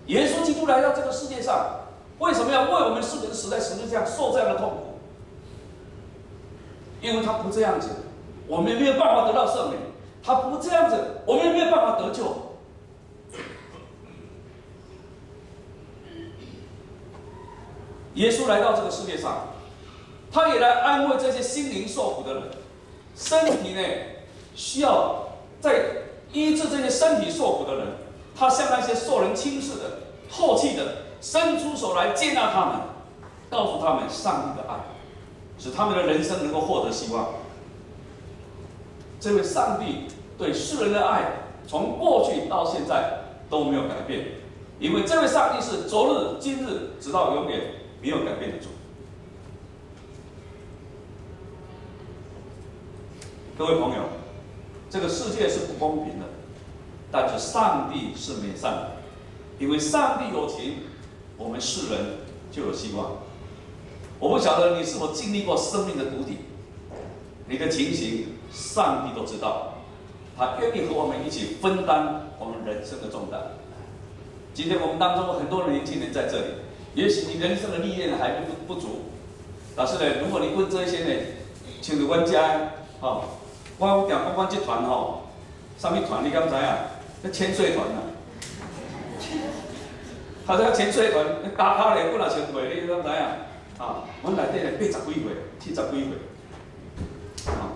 耶稣基督来到这个世界上。为什么要为我们世人死在十字架受这样的痛苦？因为他不这样子，我们没有办法得到赦免；他不这样子，我们没有办法得救。耶稣来到这个世界上，他也来安慰这些心灵受苦的人。身体呢，需要在医治这些身体受苦的人，他像那些受人轻视的、唾弃的。伸出手来接纳他们，告诉他们上帝的爱，使他们的人生能够获得希望。这位上帝对世人的爱，从过去到现在都没有改变，因为这位上帝是昨日、今日，直到永远没有改变的主。各位朋友，这个世界是不公平的，但是上帝是美善的，因为上帝有情。我们世人就有希望。我不晓得你是否经历过生命的谷底，你的情形，上帝都知道。他愿意和我们一起分担我们人生的重担。今天我们当中很多的年轻人在这里，也许你人生的历练还不足，但是呢，如果你问这些呢，像是阮家哦，我有讲我这团吼，什么团你敢知啊？叫千岁团啊。他说千岁团，加考咧几若千岁，你敢知啊？啊，阮内底咧80几岁、70几岁，啊，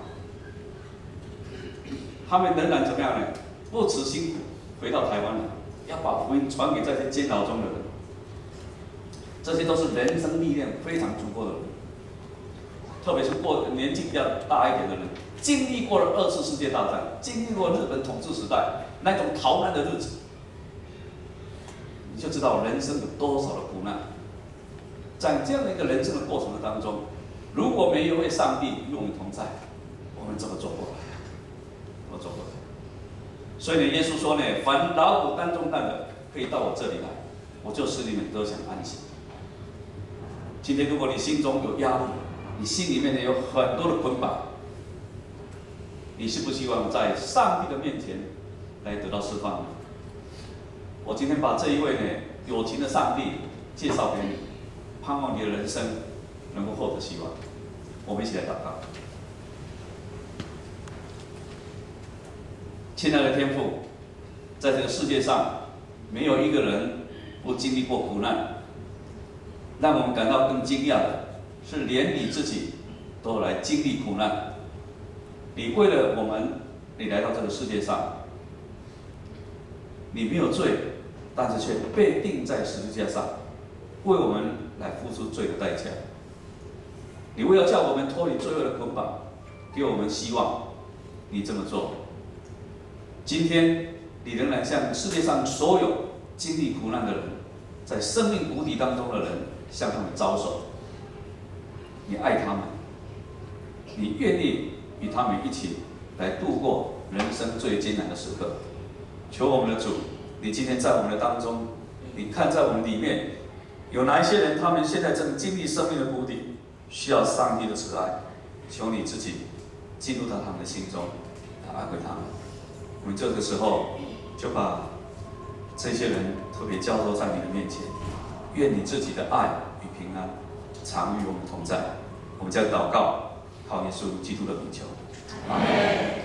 他们仍然怎么样呢？不辞辛苦回到台湾来，要把福音传给这些监牢中的人。这些都是人生历练非常足够的人，特别是年纪比较大一点的人，经历过了2次世界大战，经历过日本统治时代那种逃难的日子，你就知道人生有多少的苦难。在这样的一个人生的过程当中，如果没有为上帝与我们同在，我们怎么走过来？怎么走过来？所以呢，耶稣说呢，凡劳苦担重担的，可以到我这里来，我就使你们得享安息。今天如果你心中有压力，你心里面呢有很多的捆绑，你是不希望在上帝的面前来得到释放呢？我今天把这一位呢有情的上帝介绍给你，盼望你的人生能够获得希望。我们一起来祷告。亲爱的天父，在这个世界上，没有一个人不经历过苦难。让我们感到更惊讶的是，连你自己都来经历苦难。你为了我们，你来到这个世界上，你没有罪，但是却被钉在十字架上，为我们来付出罪的代价。你为了叫我们脱离罪恶的捆绑，给我们希望，你这么做。今天你仍然向世界上所有经历苦难的人，在生命谷底当中的人，向他们招手。你爱他们，你愿意与他们一起来度过人生最艰难的时刻。求我们的主，你今天在我们的当中，你看在我们里面有哪一些人，他们现在正经历生命的谷底，需要上帝的慈爱。求你自己进入到他们的心中，来安慰他们。我们这个时候就把这些人特别交托在你的面前，愿你自己的爱与平安常与我们同在。我们将祷告，靠耶稣基督的名求，阿门。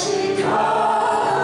起头。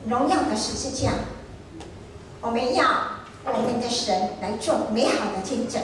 荣耀的十字架。我们要我们的神来做美好的见证。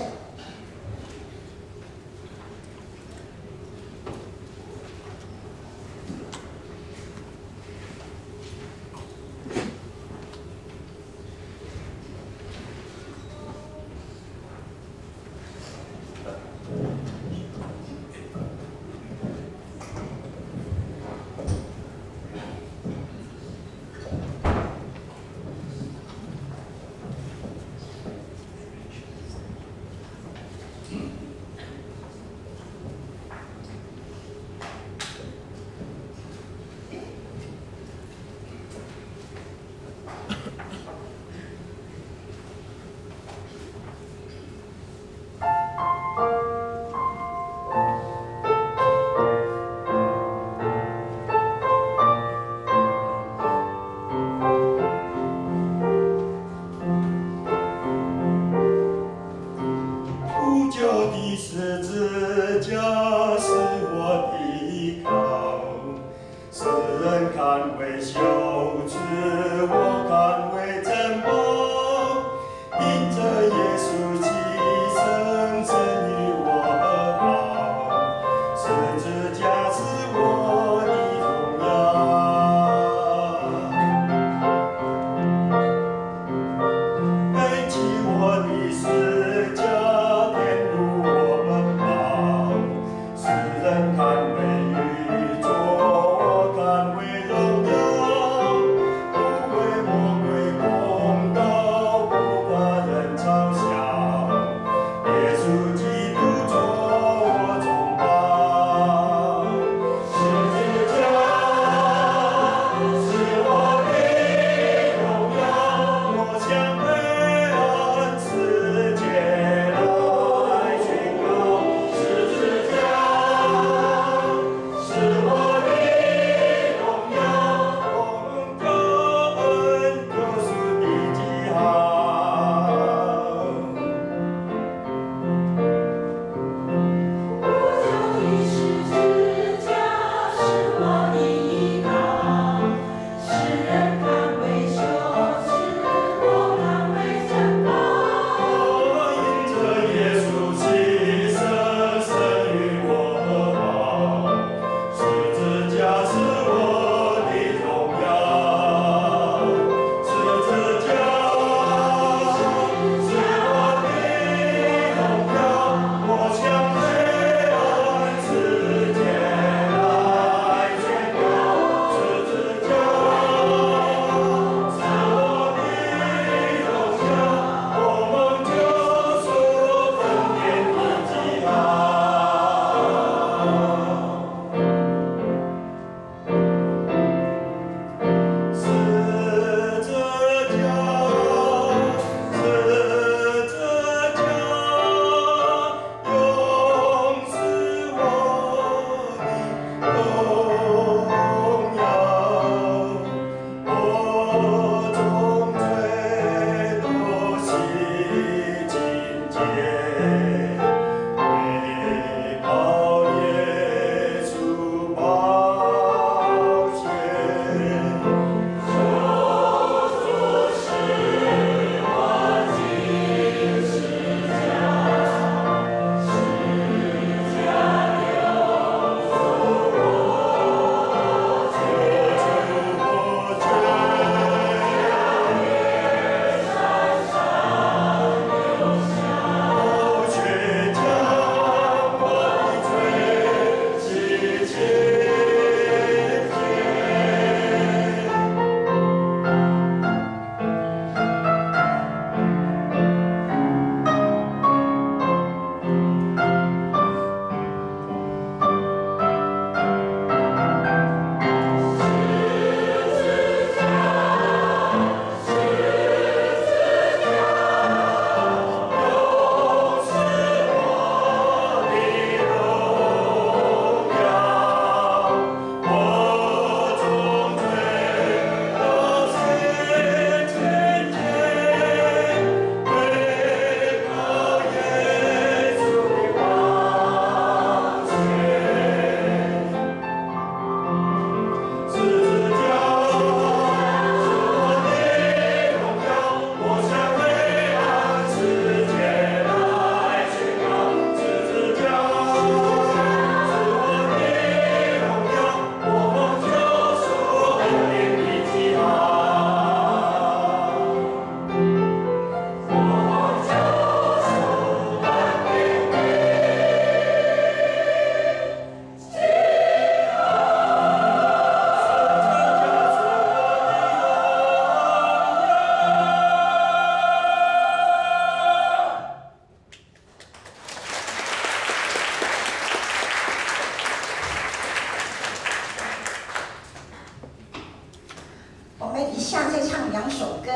们以下再唱2首歌，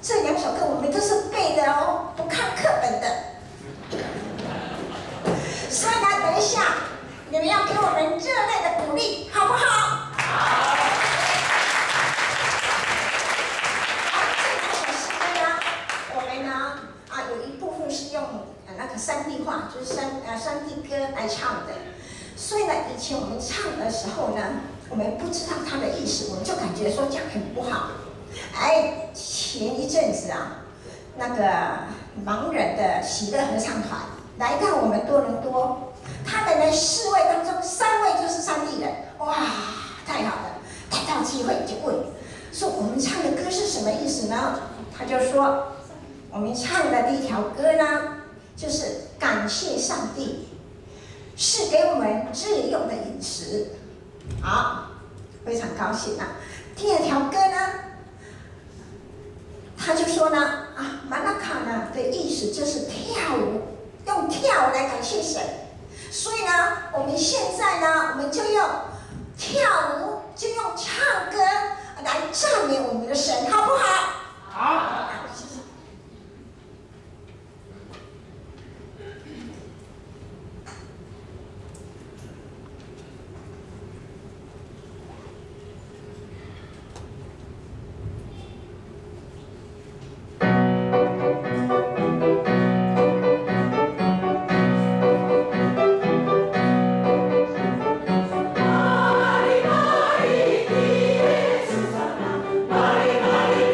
这2首歌我们都是背的哦，不看课本的。所以呢，等一下你们要给我们热烈的鼓励，好不好？好。这2首诗歌呢，我们呢有一部分是用那个3D 话，就是3D 歌来唱的。所以呢，以前我们唱的时候呢，我们不知道它的意思，我们就感觉说这样很不好。哎，前一阵子那个盲人的喜乐合唱团来到我们多伦多，他们的4位当中3位就是3地人，哇，太好了！逮到机会就问，说我们唱的歌是什么意思呢？他就说，我们唱的第1条歌呢，就是感谢上帝，是给我们日用的饮食。好，非常高兴啊。第2条歌呢，他就说呢，马拉卡呢的意思就是跳舞，用跳舞来感谢神。所以呢，我们现在呢，我们就用跳舞，就用唱歌来赞美我们的神，好不好？好。Mari, Mari,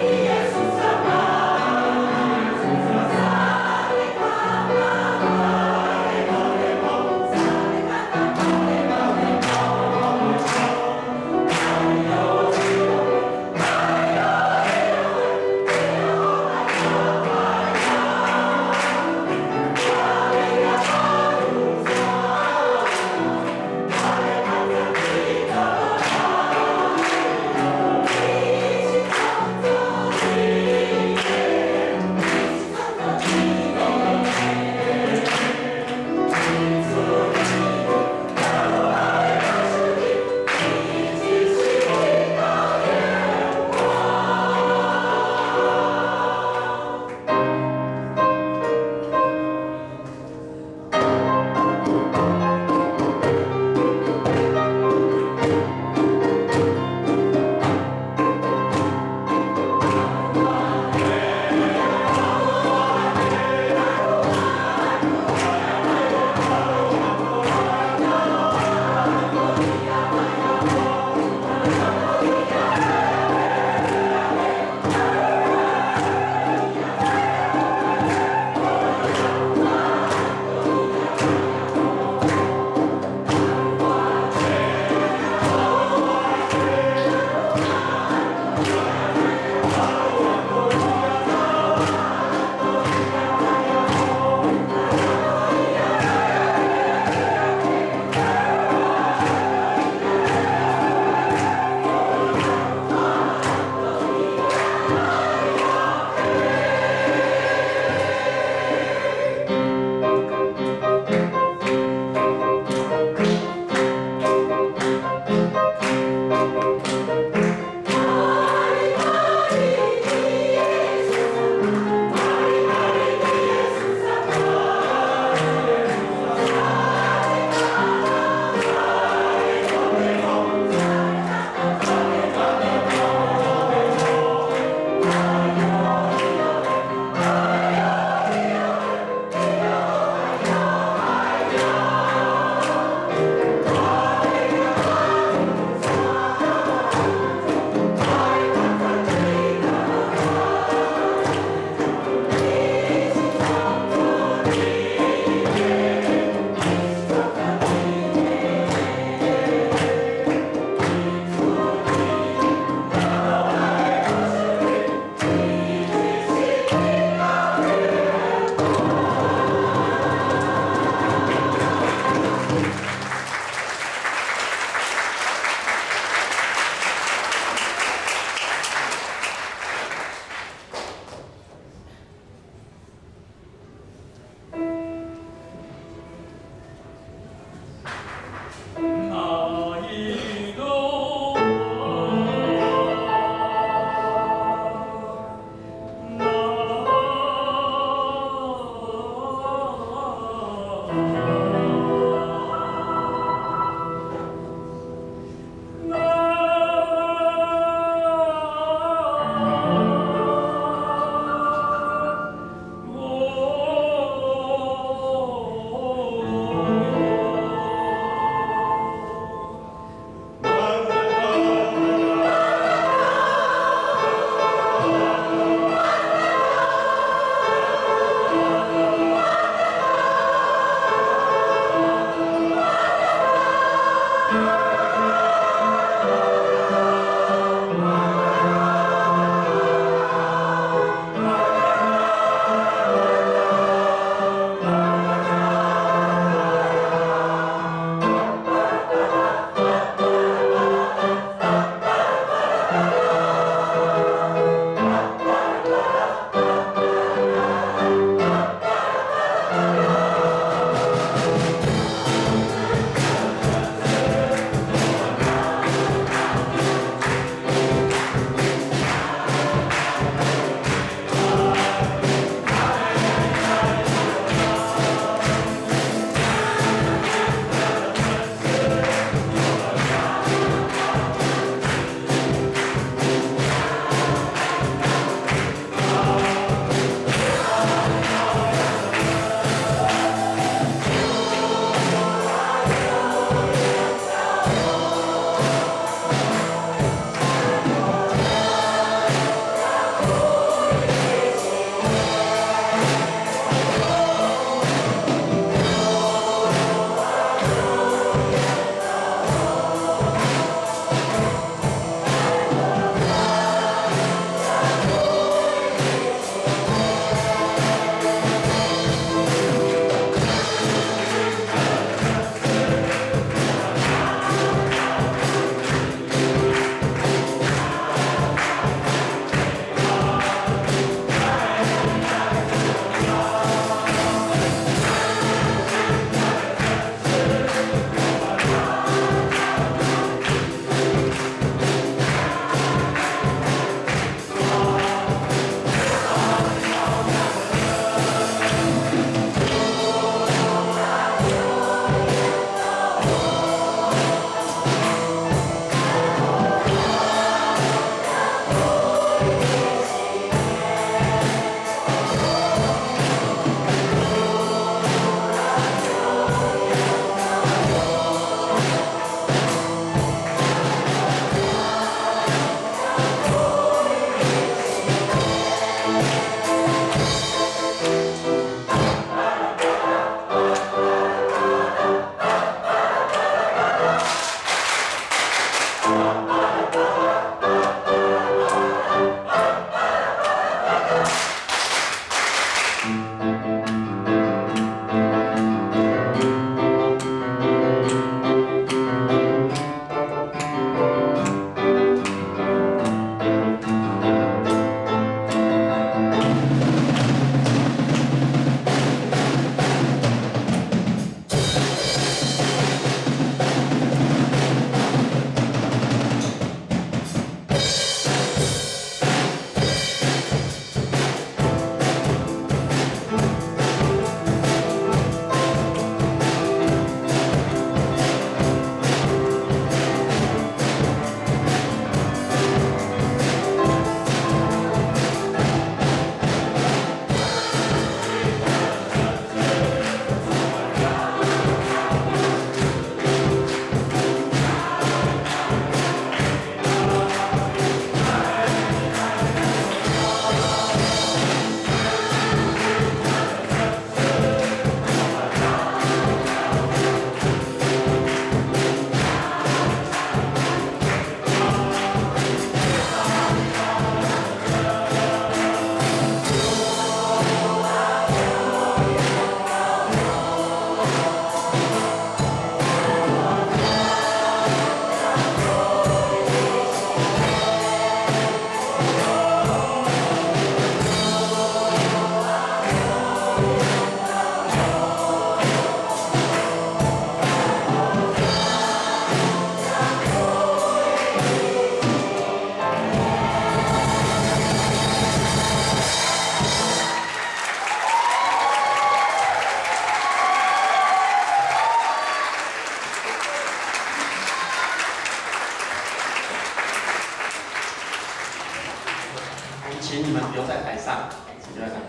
请你们留在台上，请留在台上。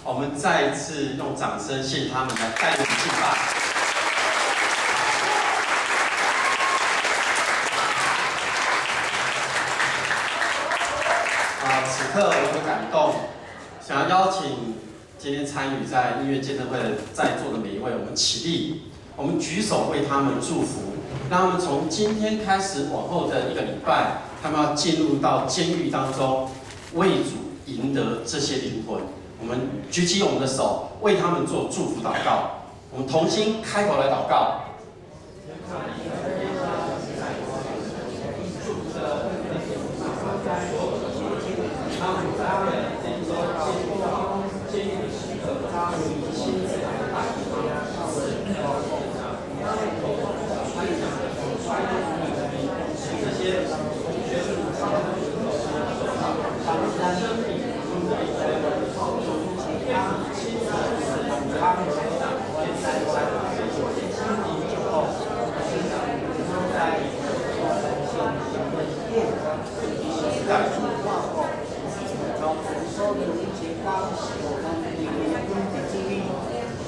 我们再一次用掌声谢谢他们来带领敬拜。此刻我很感动，想要邀请今天参与在音乐见证会在座的每一位，我们起立，我们举手为他们祝福，让他们从今天开始往后的1个礼拜，他们要进入到监狱当中，为主赢得这些灵魂。我们举起我们的手，为他们做祝福祷告。我们同心开口来祷告。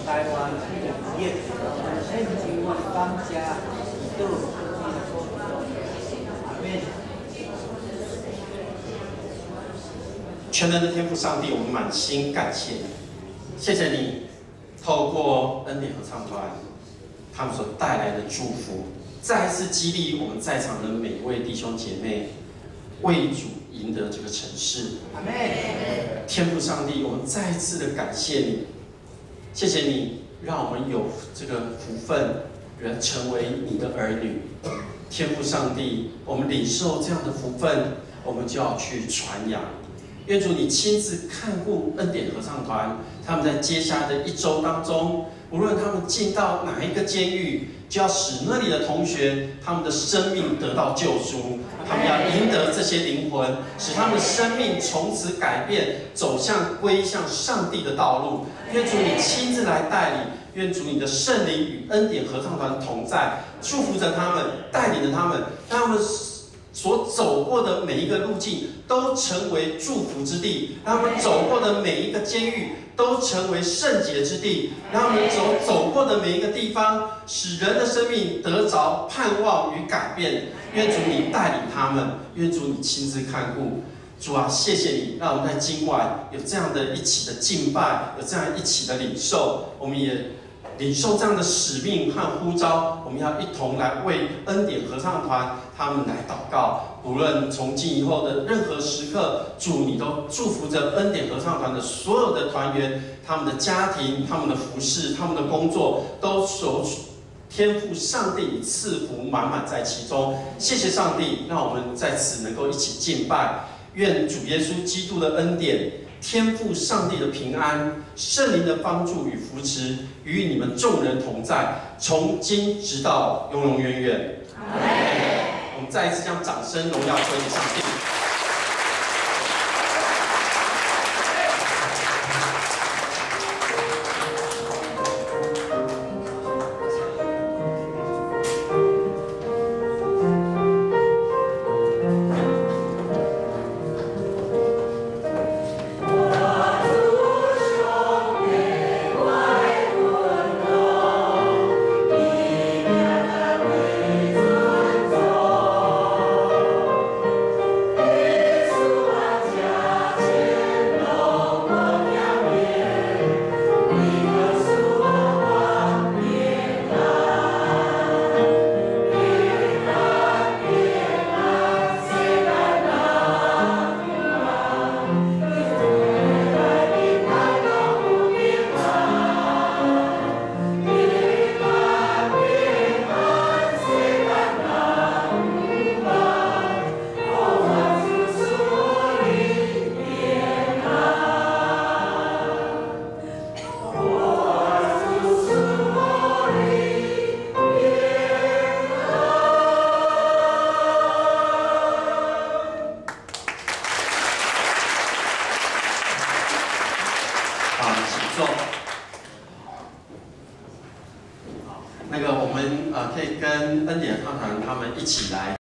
台湾企业，先希望当家都全能的天父上帝，我们满心感谢你，谢谢你透过恩典合唱团他们所带来的祝福，再一次激励我们在场的每一位弟兄姐妹，为主赢得这个城市。阿们。天父上帝，我们再一次的感谢你，谢谢你让我们有这个福分，人成为你的儿女。天父上帝，我们领受这样的福分，我们就要去传扬。愿主你亲自看顾恩典合唱团，他们在接下来的1周当中，无论他们进到哪一个监狱，就要使那里的同学他们的生命得到救赎，他们要赢得这些灵魂，使他们的生命从此改变，走向归向上帝的道路。愿主你亲自来带领，愿主你的圣灵与恩典合唱团同在，祝福着他们，带领着他们，让他们所走过的每一个路径都成为祝福之地，让他们走过的每一个监狱都成为圣洁之地，让他们走过的每一个地方，使人的生命得着盼望与改变。愿主你带领他们，愿主你亲自看顾。主啊，谢谢你，让我们在今晚有这样的一起的敬拜，有这样一起的领受，我们也领受这样的使命和呼召，我们要一同来为恩典合唱团他们来祷告。无论从今以后的任何时刻，主你都祝福着恩典合唱团的所有的团员，他们的家庭、他们的服事、他们的工作，都受天父上帝你赐福满满在其中。谢谢上帝，让我们在此能够一起敬拜。愿主耶稣基督的恩典、天父上帝的平安、圣灵的帮助与扶持，与你们众人同在，从今直到永永远远。阿们。我们再一次将掌声、荣耀归给上帝。可以跟恩典合唱团他们一起来。